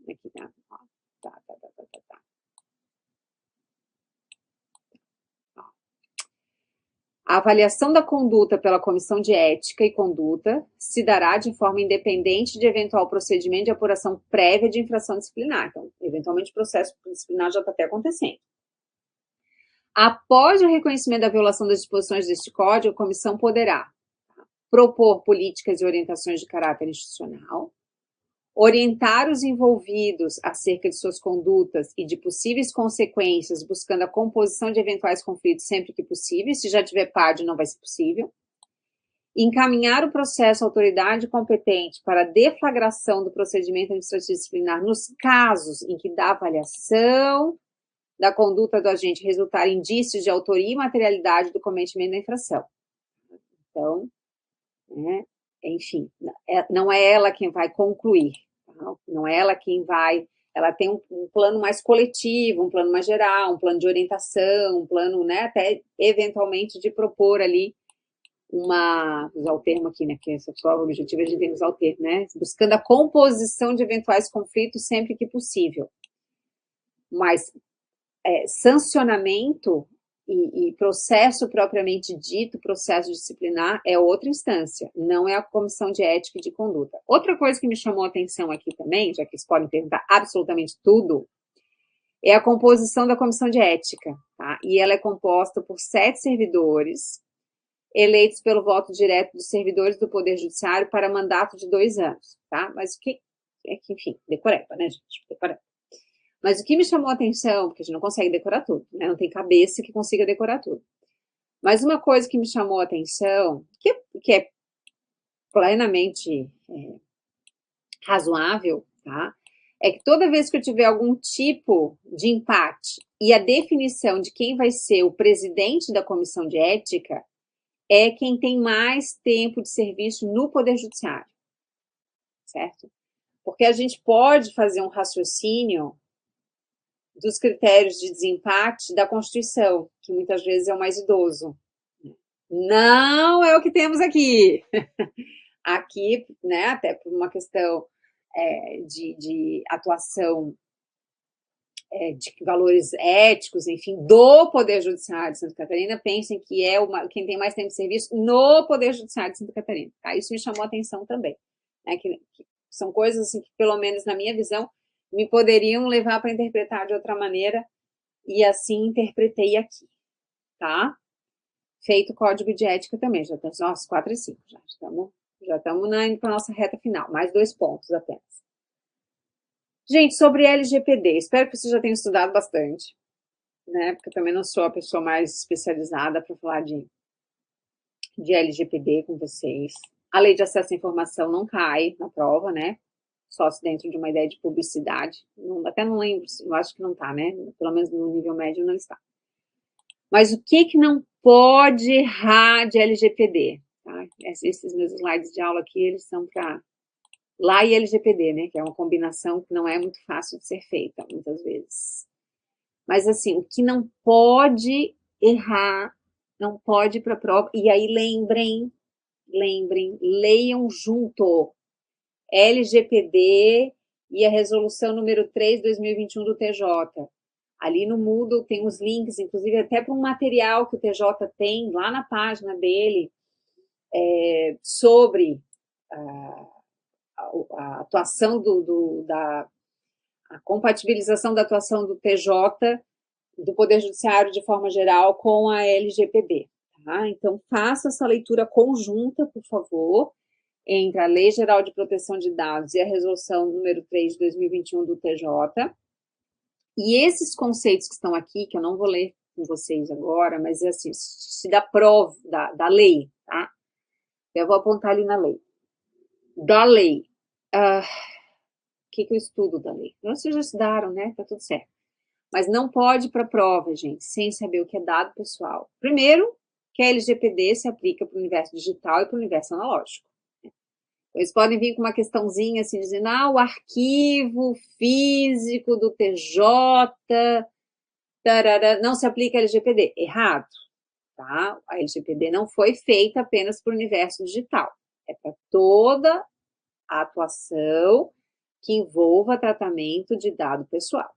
aqui tá, tá. A avaliação da conduta pela Comissão de Ética e Conduta se dará de forma independente de eventual procedimento de apuração prévia de infração disciplinar. Então, eventualmente, o processo disciplinar já está até acontecendo. Após o reconhecimento da violação das disposições deste Código, a comissão poderá propor políticas e orientações de caráter institucional, orientar os envolvidos acerca de suas condutas e de possíveis consequências, buscando a composição de eventuais conflitos sempre que possível. Se já tiver PAD, não vai ser possível. Encaminhar o processo à autoridade competente para deflagração do procedimento administrativo disciplinar nos casos em que da avaliação da conduta do agente resultar indícios de autoria e materialidade do cometimento da infração. Então, né, enfim, não é ela quem vai concluir, tá? Não é ela quem vai, ela tem um plano mais coletivo, um plano mais geral, um plano de orientação, um plano, né, até eventualmente de propor ali usar o termo aqui, né, que é só o objetivo, a gente tem que usar o termo, né, buscando a composição de eventuais conflitos sempre que possível. Mas sancionamento e processo propriamente dito, processo disciplinar, é outra instância, não é a comissão de ética e de conduta. Outra coisa que me chamou a atenção aqui também, já que eles podem perguntar absolutamente tudo, é a composição da comissão de ética, tá? E ela é composta por 7 servidores, eleitos pelo voto direto dos servidores do Poder Judiciário para mandato de 2 anos, tá? Mas o que é que, enfim, decoreba, né, gente? Decoreba. Mas o que me chamou a atenção, porque a gente não consegue decorar tudo, né? Não tem cabeça que consiga decorar tudo. Mas uma coisa que me chamou a atenção, que é plenamente razoável, tá? É que toda vez que eu tiver algum tipo de empate e a definição de quem vai ser o presidente da comissão de ética é quem tem mais tempo de serviço no Poder Judiciário, certo? Porque a gente pode fazer um raciocínio dos critérios de desempate da Constituição, que muitas vezes é o mais idoso, Não é o que temos aqui. Aqui, né, até por uma questão de atuação de valores éticos, enfim, do Poder Judiciário de Santa Catarina, pensem que quem tem mais tempo de serviço no Poder Judiciário de Santa Catarina. Tá? Isso me chamou a atenção também. Né? Que são coisas assim, que, pelo menos na minha visão, me poderiam levar para interpretar de outra maneira, e assim interpretei aqui. Tá? Feito o código de ética também, já estamos, nossa, 4 e 5, já estamos indo para a nossa reta final, mais 2 pontos apenas. Gente, sobre LGPD, espero que vocês já tenham estudado bastante, né? Porque eu também não sou a pessoa mais especializada para falar de LGPD com vocês. A lei de acesso à informação não cai na prova, né? Só se dentro de uma ideia de publicidade. Até não lembro, eu acho que não está, né? Pelo menos no nível médio não está. Mas o que não pode errar de LGPD? Tá? Esses meus slides de aula aqui, eles são para lá e LGPD, né? Que é uma combinação que não é muito fácil de ser feita, muitas vezes. Mas, assim, o que não pode errar, não pode ir para a prova. E aí, lembrem, leiam junto. LGPD e a resolução número 3, 2021 do TJ. Ali no Moodle tem os links, inclusive até para um material que o TJ tem lá na página dele, sobre a atuação a compatibilização da atuação do TJ, do Poder Judiciário de forma geral, com a LGPD. Tá? Então, faça essa leitura conjunta, por favor, entre a Lei Geral de Proteção de Dados e a Resolução número 3 de 2021 do TJ. E esses conceitos que estão aqui, que eu não vou ler com vocês agora, mas é assim, se da prova, da lei, tá? Eu vou apontar ali na lei. Da lei. O que eu estudo da lei? Vocês já estudaram, né? Tá tudo certo. Mas não pode ir para a prova, gente, sem saber o que é dado pessoal. Primeiro, que a LGPD se aplica para o universo digital e para o universo analógico. Eles podem vir com uma questãozinha assim, dizendo, o arquivo físico do TJ tarará, não se aplica a LGPD. Errado, tá? A LGPD não foi feita apenas para o universo digital. É para toda a atuação que envolva tratamento de dado pessoal.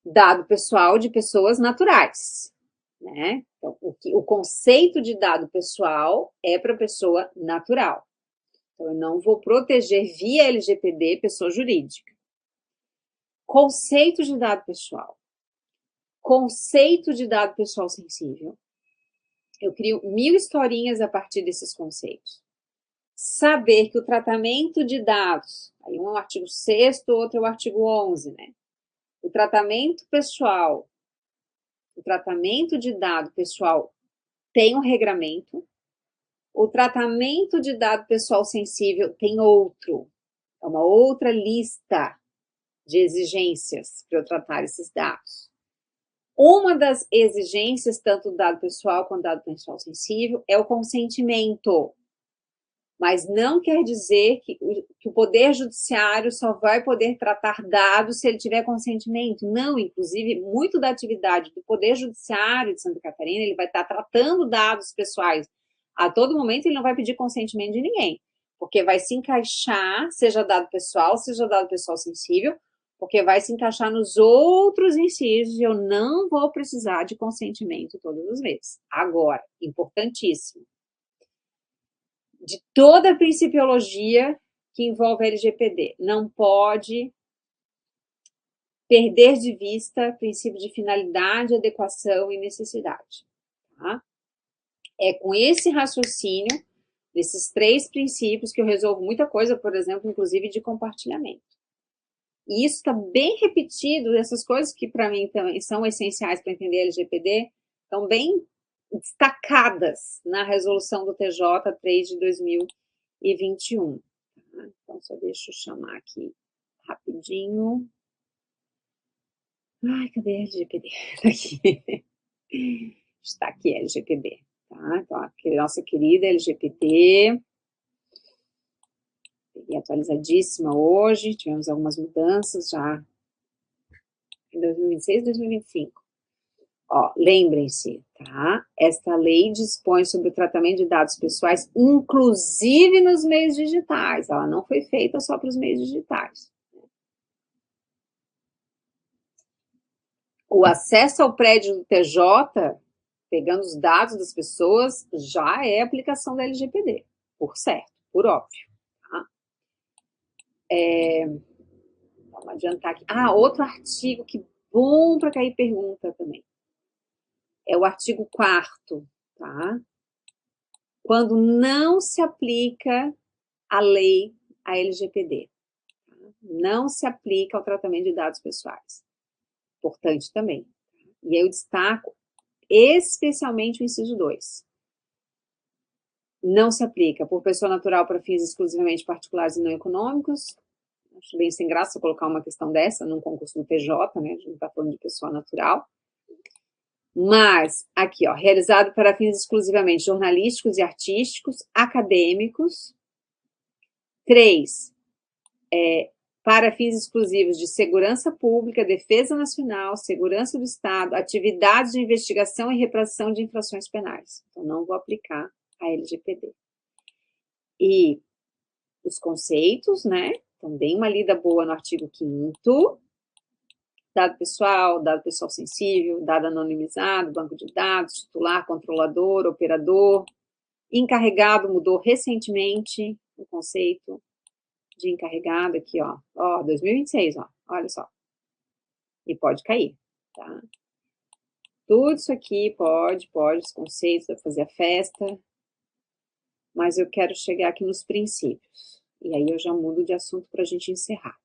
Dado pessoal de pessoas naturais, né? Então, o conceito de dado pessoal é para pessoa natural. Então, eu não vou proteger via LGPD pessoa jurídica. Conceito de dado pessoal. Conceito de dado pessoal sensível. Eu crio 1000 historinhas a partir desses conceitos. Saber que o tratamento de dados, aí um é o artigo 6º, outro é o artigo 11, né? O tratamento pessoal, o tratamento de dado pessoal tem um regramento, o tratamento de dado pessoal sensível tem outro, é uma outra lista de exigências para eu tratar esses dados. Uma das exigências, tanto do dado pessoal quanto do dado pessoal sensível, é o consentimento. Mas não quer dizer que o Poder Judiciário só vai poder tratar dados se ele tiver consentimento. Não, inclusive, muito da atividade do Poder Judiciário de Santa Catarina, ele vai estar tratando dados pessoais. A todo momento, ele não vai pedir consentimento de ninguém, porque vai se encaixar, seja dado pessoal sensível, porque vai se encaixar nos outros incisos e eu não vou precisar de consentimento todas as vezes. Agora, importantíssimo, de toda a principiologia que envolve a LGPD, não pode perder de vista o princípio de finalidade, adequação e necessidade. Tá? É com esse raciocínio, desses 3 princípios, que eu resolvo muita coisa, por exemplo, inclusive de compartilhamento. E isso está bem repetido, essas coisas que para mim também são essenciais para entender a LGPD, estão bem destacadas na resolução do TJ 3 de 2021. Tá? Então, só deixa eu chamar aqui rapidinho. Ai, cadê a LGPD? Aqui. Está aqui a LGPD. Tá? Então, a nossa querida LGPD. Peguei atualizadíssima hoje, tivemos algumas mudanças já em 2026 e 2025. Ó, lembrem-se, tá? Esta lei dispõe sobre o tratamento de dados pessoais, inclusive nos meios digitais. Ela não foi feita só para os meios digitais. O acesso ao prédio do TJ, pegando os dados das pessoas, já é aplicação da LGPD, por certo, por óbvio. Tá? Vamos adiantar aqui. Ah, outro artigo que bom para cair pergunta também. É o artigo 4º, tá? Quando não se aplica a lei, a LGPD. Tá? Não se aplica ao tratamento de dados pessoais. Importante também. E aí eu destaco especialmente o inciso 2. Não se aplica por pessoa natural para fins exclusivamente particulares e não econômicos. Acho bem sem graça colocar uma questão dessa num concurso do PJ, né? A gente não está falando de pessoa natural. Mas, aqui, ó, realizado para fins exclusivamente jornalísticos e artísticos, acadêmicos. 3, para fins exclusivos de segurança pública, defesa nacional, segurança do Estado, atividades de investigação e repressão de infrações penais. Então, não vou aplicar a LGPD. E os conceitos, né? Também uma lida boa no artigo 5º. Dado pessoal sensível, dado anonimizado, banco de dados, titular, controlador, operador. Encarregado mudou recentemente o conceito de encarregado aqui, ó. Ó, 2026, ó. Olha só. E pode cair, tá? Tudo isso aqui pode, os conceitos, vai fazer a festa. Mas eu quero chegar aqui nos princípios. E aí eu já mudo de assunto para a gente encerrar.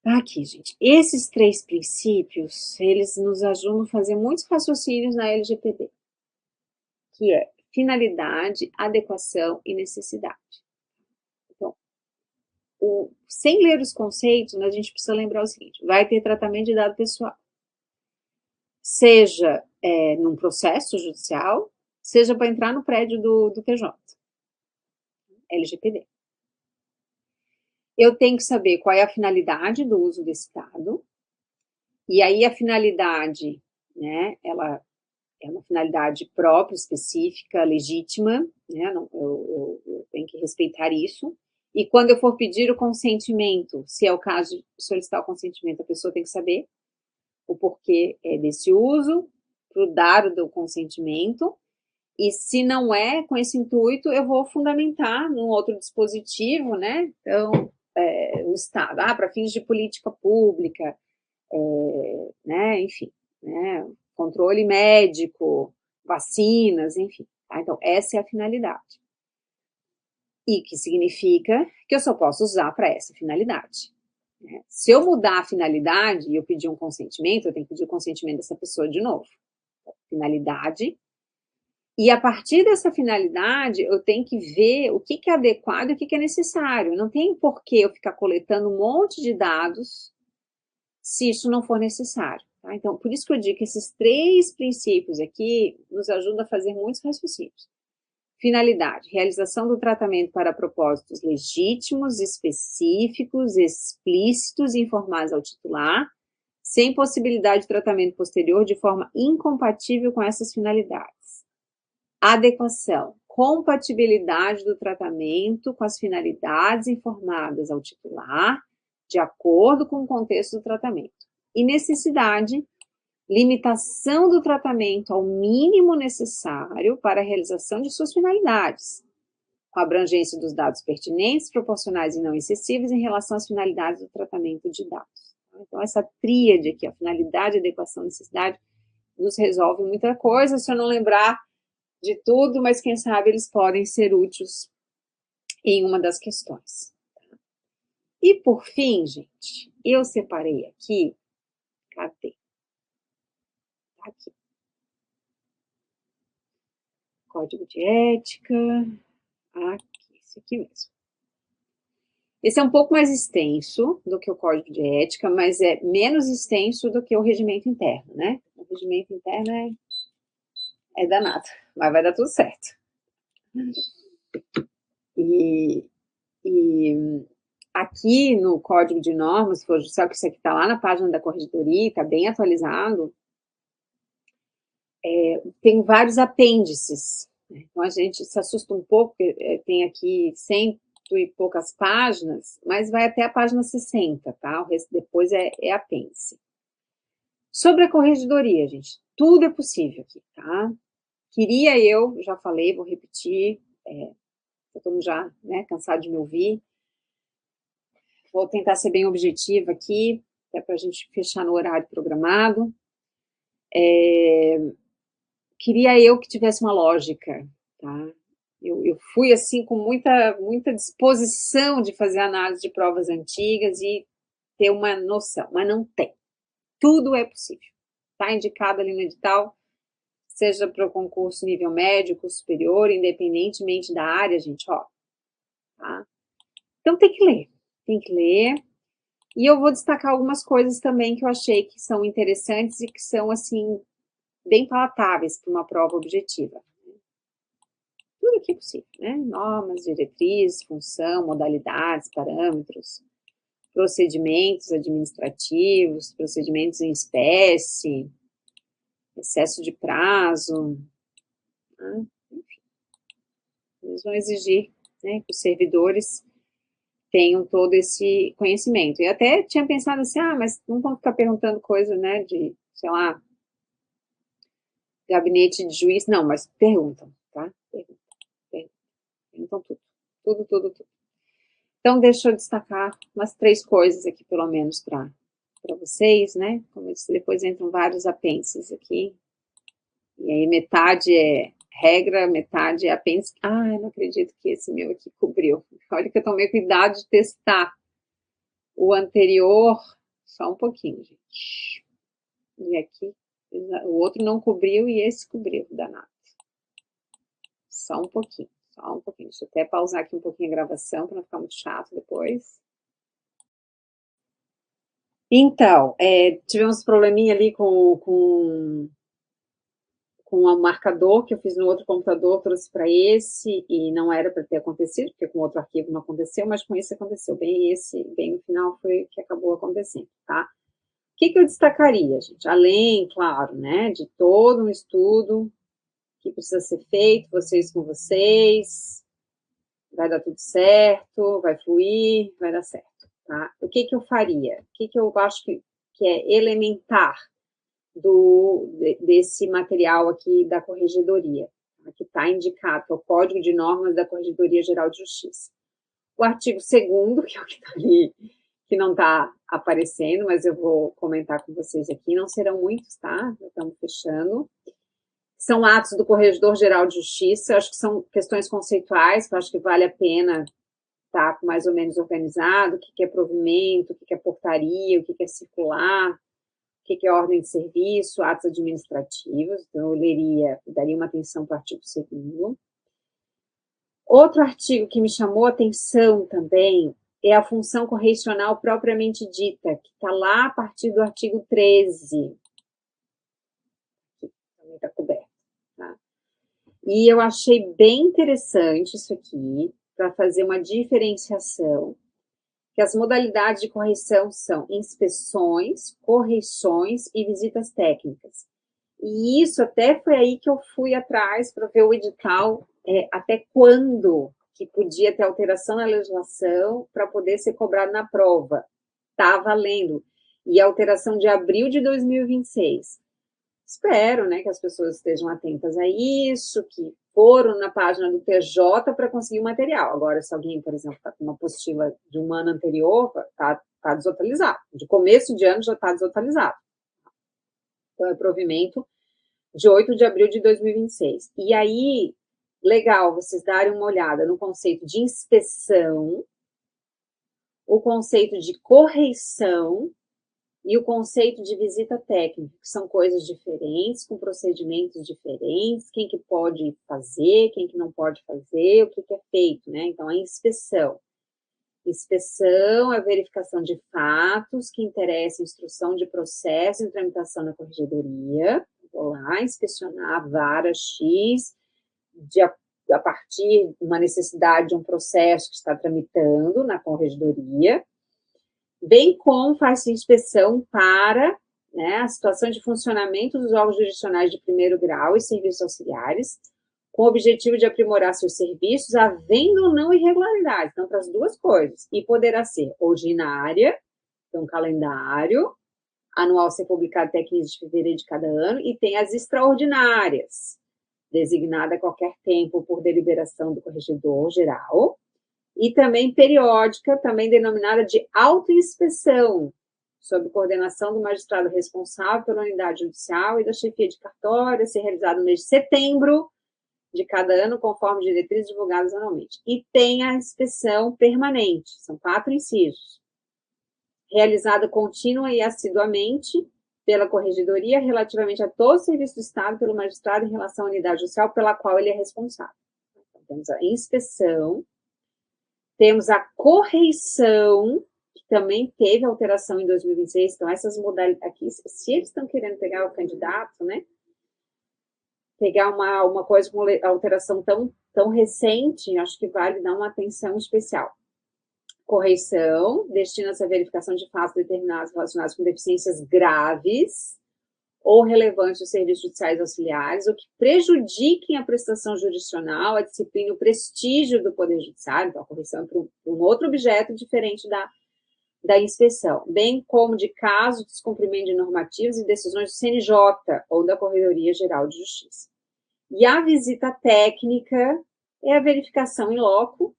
Aqui, gente. Esses 3 princípios, eles nos ajudam a fazer muitos raciocínios na LGPD. Que é finalidade, adequação e necessidade. Então, sem ler os conceitos, a gente precisa lembrar o seguinte: vai ter tratamento de dado pessoal. Seja num processo judicial, seja para entrar no prédio do TJ. LGPD. Eu tenho que saber qual é a finalidade do uso desse dado. E aí a finalidade, né, ela é uma finalidade própria, específica, legítima, né, eu tenho que respeitar isso. E quando eu for pedir o consentimento, se é o caso de solicitar o consentimento, a pessoa tem que saber o porquê desse uso, para dar o consentimento. E se não é com esse intuito, eu vou fundamentar num outro dispositivo, né? Então, o Estado, para fins de política pública, né? Enfim, né? Controle médico, vacinas, enfim. Tá? Então, essa é a finalidade. E que significa que eu só posso usar para essa finalidade. Né? Se eu mudar a finalidade e eu pedir um consentimento, eu tenho que pedir o consentimento dessa pessoa de novo. Finalidade. E a partir dessa finalidade, eu tenho que ver o que é adequado e o que é necessário. Não tem por que eu ficar coletando um monte de dados se isso não for necessário. Tá? Então, por isso que eu digo que esses 3 princípios aqui nos ajudam a fazer muitos raciocínios. Finalidade, realização do tratamento para propósitos legítimos, específicos, explícitos e informados ao titular, sem possibilidade de tratamento posterior de forma incompatível com essas finalidades. Adequação, compatibilidade do tratamento com as finalidades informadas ao titular, de acordo com o contexto do tratamento. E necessidade, limitação do tratamento ao mínimo necessário para a realização de suas finalidades, com abrangência dos dados pertinentes, proporcionais e não excessivos em relação às finalidades do tratamento de dados. Então, essa tríade aqui, a finalidade, adequação e necessidade, nos resolve muita coisa. Se eu não lembrar de tudo, mas quem sabe eles podem ser úteis em uma das questões. E por fim, gente, eu separei aqui, cadê? Tá aqui. Código de ética, aqui, esse aqui mesmo. Esse é um pouco mais extenso do que o código de ética, mas é menos extenso do que o regimento interno, né? O regimento interno é danado, mas vai dar tudo certo. E aqui no Código de Normas, for judicial, que isso aqui está lá na página da Corregedoria, está bem atualizado, tem vários apêndices. Então, a gente se assusta um pouco, porque tem aqui 100 e poucas páginas, mas vai até a página 60, tá? O resto depois é apêndice. Sobre a Corregedoria, gente, tudo é possível aqui, tá? Queria eu, já falei, vou repetir, estamos já cansado de me ouvir, vou tentar ser bem objetiva aqui, até para a gente fechar no horário programado. Queria eu que tivesse uma lógica, tá? Eu fui assim com muita disposição de fazer análise de provas antigas e ter uma noção, mas não tem. Tudo é possível. Está indicado ali no edital, seja para o concurso nível médio, curso superior, independentemente da área, gente, ó. Tá? Então tem que ler. E eu vou destacar algumas coisas também que eu achei que são interessantes e que são, assim, bem palatáveis para uma prova objetiva. Tudo aqui é possível, né? Normas, diretrizes, função, modalidades, parâmetros, procedimentos administrativos, procedimentos em espécie, excesso de prazo, né? Enfim. Eles vão exigir, né, que os servidores tenham todo esse conhecimento. E até tinha pensado assim, mas não vão ficar perguntando coisa, né, de, sei lá, gabinete de juiz. Não, mas perguntam, tá? Perguntam tudo. Então, deixa eu destacar umas 3 coisas aqui, pelo menos, para vocês, né? Como eu disse, depois entram vários apêndices aqui. E aí, metade é regra, metade é apêndice. Eu não acredito que esse meu aqui cobriu. Olha que eu tomei cuidado de testar o anterior, só um pouquinho, gente. E aqui, o outro não cobriu e esse cobriu, danado. Só um pouquinho. Deixa eu até pausar aqui um pouquinho a gravação, para não ficar muito chato depois. Então, tivemos um probleminha ali com o marcador que eu fiz no outro computador, trouxe para esse, e não era para ter acontecido, porque com outro arquivo não aconteceu, mas com esse aconteceu. Bem no final foi o que acabou acontecendo, tá? O que eu destacaria, gente? Além, claro, né, de todo um estudo que precisa ser feito, vocês com vocês, vai dar tudo certo, vai fluir, vai dar certo, tá? O que eu faria? O que eu acho que é elementar desse material aqui da Corregedoria, tá? Que está indicado, é o Código de Normas da Corregedoria Geral de Justiça. O artigo 2º, que é o que está ali, que não está aparecendo, mas eu vou comentar com vocês aqui, não serão muitos, tá? Já estamos fechando. São atos do Corregedor-Geral de Justiça, acho que são questões conceituais, que eu acho que vale a pena estar mais ou menos organizado, o que é provimento, o que é portaria, o que é circular, o que é ordem de serviço, atos administrativos, então eu daria uma atenção para o artigo 2º. Outro artigo que me chamou a atenção também é a função correcional propriamente dita, que está lá a partir do artigo 13. Aqui, também está coberto. Tá? E eu achei bem interessante isso aqui, para fazer uma diferenciação, que as modalidades de correção são inspeções, correções e visitas técnicas. E isso até foi aí que eu fui atrás para ver o edital, até quando que podia ter alteração na legislação para poder ser cobrado na prova. Está valendo. E a alteração de abril de 2026. Espero, né, que as pessoas estejam atentas a isso, que foram na página do TJ para conseguir o material. Agora, se alguém, por exemplo, está com uma apostila de um ano anterior, está desatualizado. De começo de ano já está desatualizado. Então, é provimento de 8 de abril de 2026. E aí, legal vocês darem uma olhada no conceito de inspeção, o conceito de correição e o conceito de visita técnica, que são coisas diferentes, com procedimentos diferentes, quem que pode fazer, quem que não pode fazer, o que é feito, né? Então, a inspeção. Inspeção é a verificação de fatos que interessam instrução de processo em tramitação na corregedoria. Vou lá inspecionar a vara X a partir de uma necessidade de um processo que está tramitando na corregedoria, bem como faz inspeção para, né, a situação de funcionamento dos órgãos jurisdicionais de primeiro grau e serviços auxiliares, com o objetivo de aprimorar seus serviços, havendo ou não irregularidades. Então, para as duas coisas. E poderá ser ordinária, então, calendário, anual ser publicado até 15 de fevereiro de cada ano, e tem as extraordinárias, designada a qualquer tempo por deliberação do corregedor geral, e também periódica, também denominada de autoinspeção, sob coordenação do magistrado responsável pela unidade judicial e da chefia de cartório, a ser realizado no mês de setembro de cada ano, conforme diretrizes divulgadas anualmente. E tem a inspeção permanente, são 4 incisos, realizada contínua e assiduamente pela corregedoria relativamente a todo o serviço do Estado pelo magistrado em relação à unidade judicial pela qual ele é responsável. Então, temos a inspeção, temos a correição, que também teve alteração em 2026, então essas modalidades aqui, se eles estão querendo pegar o candidato, né, pegar uma coisa com alteração tão recente, acho que vale dar uma atenção especial. Correição destina-se à verificação de fatos determinados relacionados com deficiências graves ou relevantes dos serviços judiciais auxiliares, ou que prejudiquem a prestação jurisdicional, a disciplina e o prestígio do Poder Judiciário. Então, a correição é para um outro objeto diferente da inspeção, bem como de caso de descumprimento de normativas e decisões do CNJ ou da Corregedoria Geral de Justiça. E a visita técnica é a verificação in loco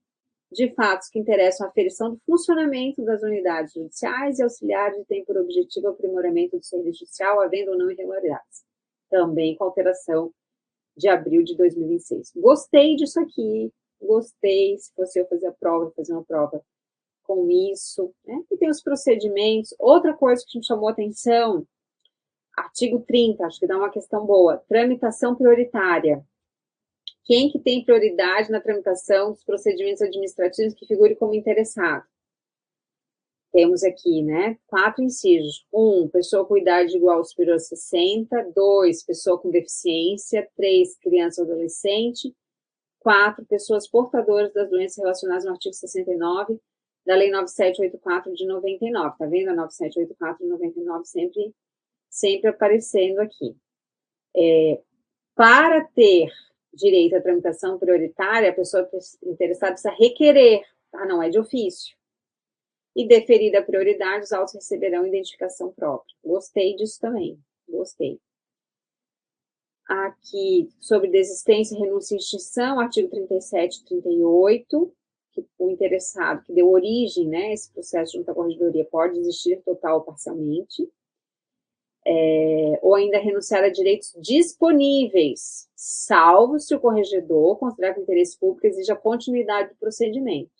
de fatos que interessam a aferição do funcionamento das unidades judiciais e auxiliares e tem por objetivo o aprimoramento do serviço judicial, havendo ou não irregularidades. Também com alteração de abril de 2026. Gostei disso aqui, gostei, se fosse eu fazer uma prova com isso, né? E tem os procedimentos. Outra coisa que me chamou a atenção, artigo 30, acho que dá uma questão boa, tramitação prioritária. Quem que tem prioridade na tramitação dos procedimentos administrativos que figure como interessado? Temos aqui, né, 4 incisos. 1, pessoa com idade igual ou superior a 60. 2, pessoa com deficiência. 3, criança ou adolescente. 4, pessoas portadoras das doenças relacionadas no artigo 69 da Lei 9784 de 99. Tá vendo a 9784 de 99 sempre aparecendo aqui. Para ter direito à tramitação prioritária, a pessoa interessada precisa requerer, tá? Não é de ofício. E deferida a prioridade, os autos receberão identificação própria. Gostei disso também, gostei. Aqui, sobre desistência, renúncia e extinção, artigo 37 e 38, que o interessado que deu origem, né, esse processo junto à corregedoria pode desistir total ou parcialmente. Ou ainda renunciar a direitos disponíveis, salvo se o corregedor considerar que o interesse público exige a continuidade do procedimento.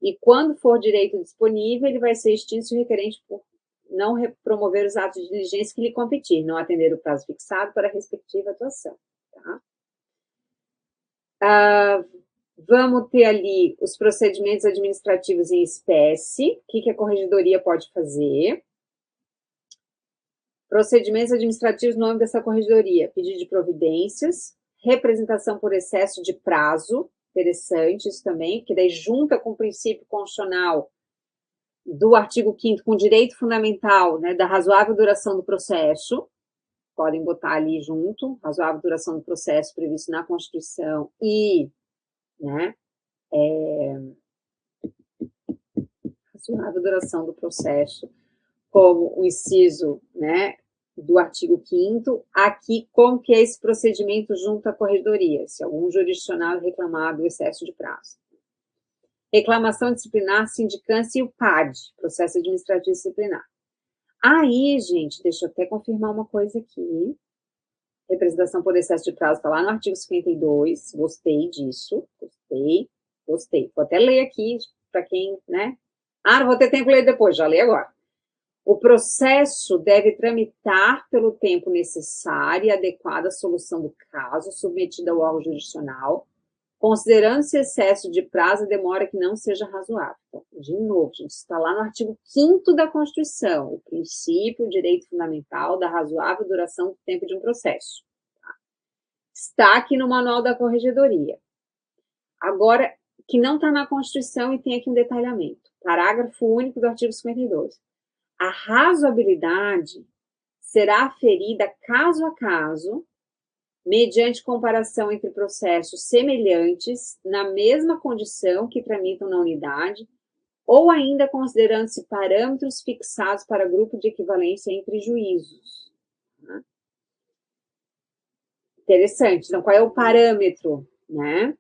E quando for direito disponível, ele vai ser extinto se o requerente por não promover os atos de diligência que lhe competir, não atender o prazo fixado para a respectiva atuação. Tá? Vamos ter ali os procedimentos administrativos em espécie, o que a corregedoria pode fazer. Procedimentos administrativos no âmbito dessa corregedoria, pedido de providências, representação por excesso de prazo, interessante isso também, que daí junta com o princípio constitucional do artigo 5º com o direito fundamental, né, da razoável duração do processo, podem botar ali junto, razoável duração do processo previsto na Constituição e, né, razoável duração do processo, como o inciso, né, do artigo 5º, aqui como que é esse procedimento junto à corregedoria, se algum jurisdicional reclamar do excesso de prazo. Reclamação disciplinar, sindicância e o PAD, processo administrativo disciplinar. Aí, gente, deixa eu até confirmar uma coisa aqui. Representação por excesso de prazo está lá no artigo 52, gostei disso, gostei. Vou até ler aqui para quem, né? Não vou ter tempo de ler depois, já leio agora. O processo deve tramitar pelo tempo necessário e adequado à solução do caso submetido ao órgão jurisdicional, considerando-se excesso de prazo e demora que não seja razoável. Então, de novo, gente, está lá no artigo 5º da Constituição, o princípio, o direito fundamental da razoável duração do tempo de um processo. Tá? está aqui no manual da corregedoria. Agora, que não está na Constituição e tem aqui um detalhamento. Parágrafo único do artigo 52. A razoabilidade será aferida caso a caso, mediante comparação entre processos semelhantes, na mesma condição que tramitam na unidade, ou ainda considerando-se parâmetros fixados para grupo de equivalência entre juízos. Interessante. Então, qual é o parâmetro, né?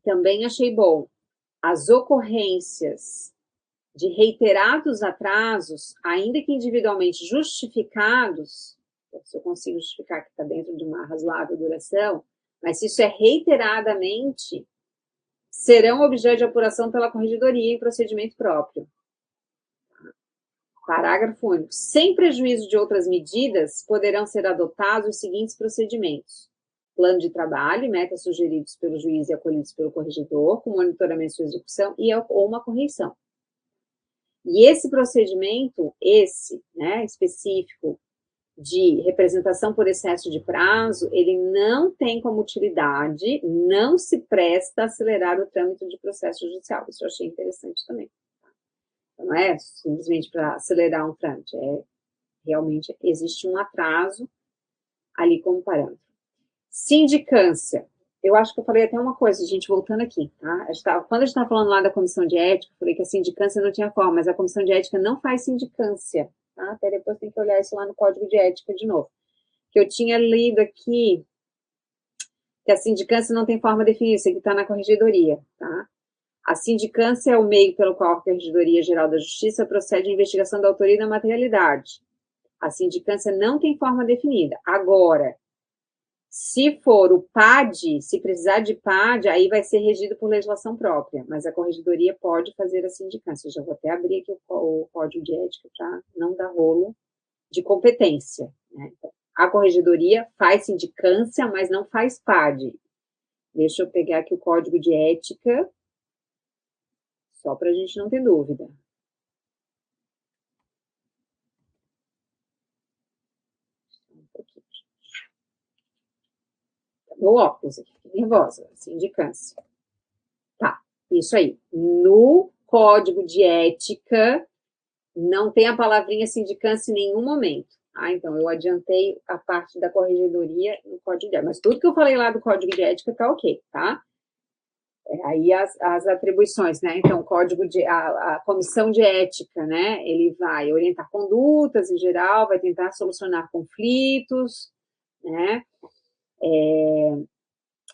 Também achei bom. As ocorrências de reiterados atrasos, ainda que individualmente justificados, se eu consigo justificar que está dentro de uma razoável duração, mas se isso é reiteradamente, serão objeto de apuração pela corregedoria em procedimento próprio. Parágrafo único. Sem prejuízo de outras medidas, poderão ser adotados os seguintes procedimentos: plano de trabalho e metas sugeridos pelo juiz e acolhidos pelo corregedor, com monitoramento de sua execução ou uma correção. E esse procedimento, específico de representação por excesso de prazo, ele não tem como utilidade, não se presta a acelerar o trâmite de processo judicial. Isso eu achei interessante também. Não é simplesmente para acelerar um trâmite, realmente existe um atraso ali como parâmetro. Sindicância. Eu acho que eu falei até uma coisa, gente, voltando aqui, tá? Quando a gente estava falando lá da comissão de ética, eu falei que a sindicância não tinha forma, mas a comissão de ética não faz sindicância, tá? Até depois tem que olhar isso lá no código de ética de novo. Que eu tinha lido aqui que a sindicância não tem forma definida, isso aqui está na corregedoria, tá? A sindicância é o meio pelo qual a Corregedoria Geral da Justiça procede à investigação da autoria e da materialidade. A sindicância não tem forma definida. Agora, se for o PAD, se precisar de PAD, aí vai ser regido por legislação própria, mas a Corregedoria pode fazer a sindicância. Eu já vou até abrir aqui o código de ética para não dar rolo de competência, né? A Corregedoria faz sindicância, mas não faz PAD. Deixa eu pegar aqui o código de ética, só para a gente não ter dúvida. O óculos aqui, fiquei nervosa, sindicância. Tá, isso aí. No código de ética, não tem a palavrinha sindicância em nenhum momento. Então, eu adiantei a parte da corregedoria no código de ética. Mas tudo que eu falei lá do código de ética tá ok, tá? Aí as atribuições, né? Então, a comissão de ética, né? Ele vai orientar condutas em geral, vai tentar solucionar conflitos, né?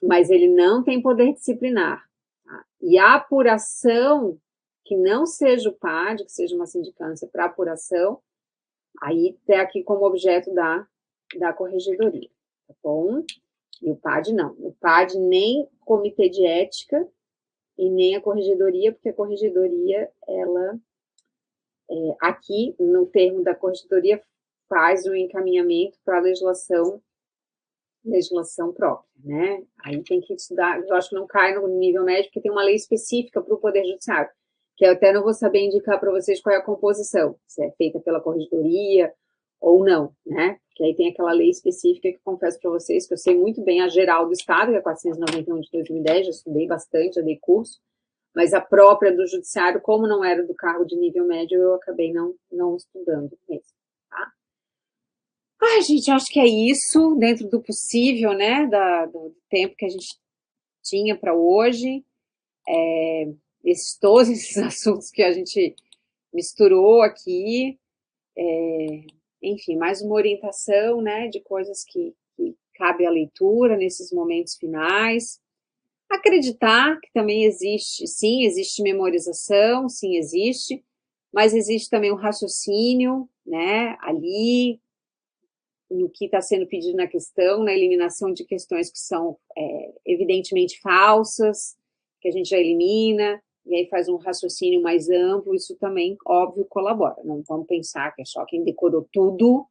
Mas ele não tem poder disciplinar. Tá? E a apuração, que não seja o PAD, que seja uma sindicância para apuração, aí tem aqui como objeto da corregedoria, tá bom? E o PAD não. O PAD nem comitê de ética e nem a corregedoria, porque a corregedoria, ela, aqui, no termo da corregedoria, faz o encaminhamento para a legislação própria, né? Aí tem que estudar, eu acho que não cai no nível médio, porque tem uma lei específica para o Poder Judiciário, que eu até não vou saber indicar para vocês qual é a composição, se é feita pela corregedoria ou não, né? Porque aí tem aquela lei específica que confesso para vocês que eu sei muito bem a geral do Estado, que é 491 de 2010, já estudei bastante, já dei curso, mas a própria do Judiciário, como não era do cargo de nível médio, eu acabei não estudando mesmo, tá? Ai, gente, acho que é isso, dentro do possível, né, do tempo que a gente tinha para hoje. Todos esses assuntos que a gente misturou aqui. Enfim, mais uma orientação, né, de coisas que cabe à leitura nesses momentos finais. Acreditar que também existe, sim, existe memorização, sim, existe, mas existe também um raciocínio, né, ali, no que está sendo pedido na questão, na eliminação de questões que são evidentemente falsas, que a gente já elimina, e aí faz um raciocínio mais amplo, isso também, óbvio, colabora. Não vamos pensar que é só quem decorou tudo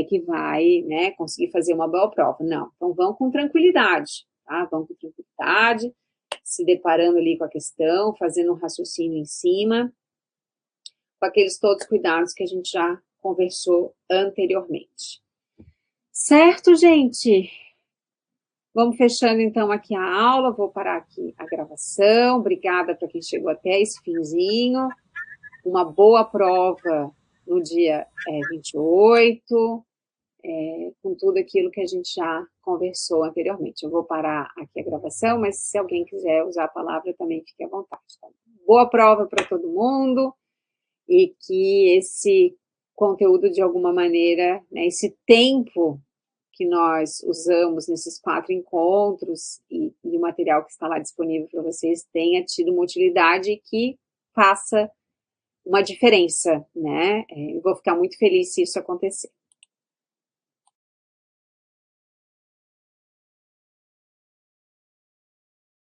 que vai, né, conseguir fazer uma boa prova. Não, então vão com tranquilidade, tá? Vão com tranquilidade, se deparando ali com a questão, fazendo um raciocínio em cima, com aqueles todos os cuidados que a gente já conversou anteriormente. Certo, gente? Vamos fechando então aqui a aula, vou parar aqui a gravação. Obrigada para quem chegou até esse finzinho. Uma boa prova no dia 28, com tudo aquilo que a gente já conversou anteriormente. Eu vou parar aqui a gravação, mas se alguém quiser usar a palavra, também fique à vontade. Tá? Boa prova para todo mundo e que esse conteúdo, de alguma maneira, né, esse tempo que nós usamos nesses 4 encontros e o material que está lá disponível para vocês tenha tido uma utilidade e que faça uma diferença, né? Eu vou ficar muito feliz se isso acontecer.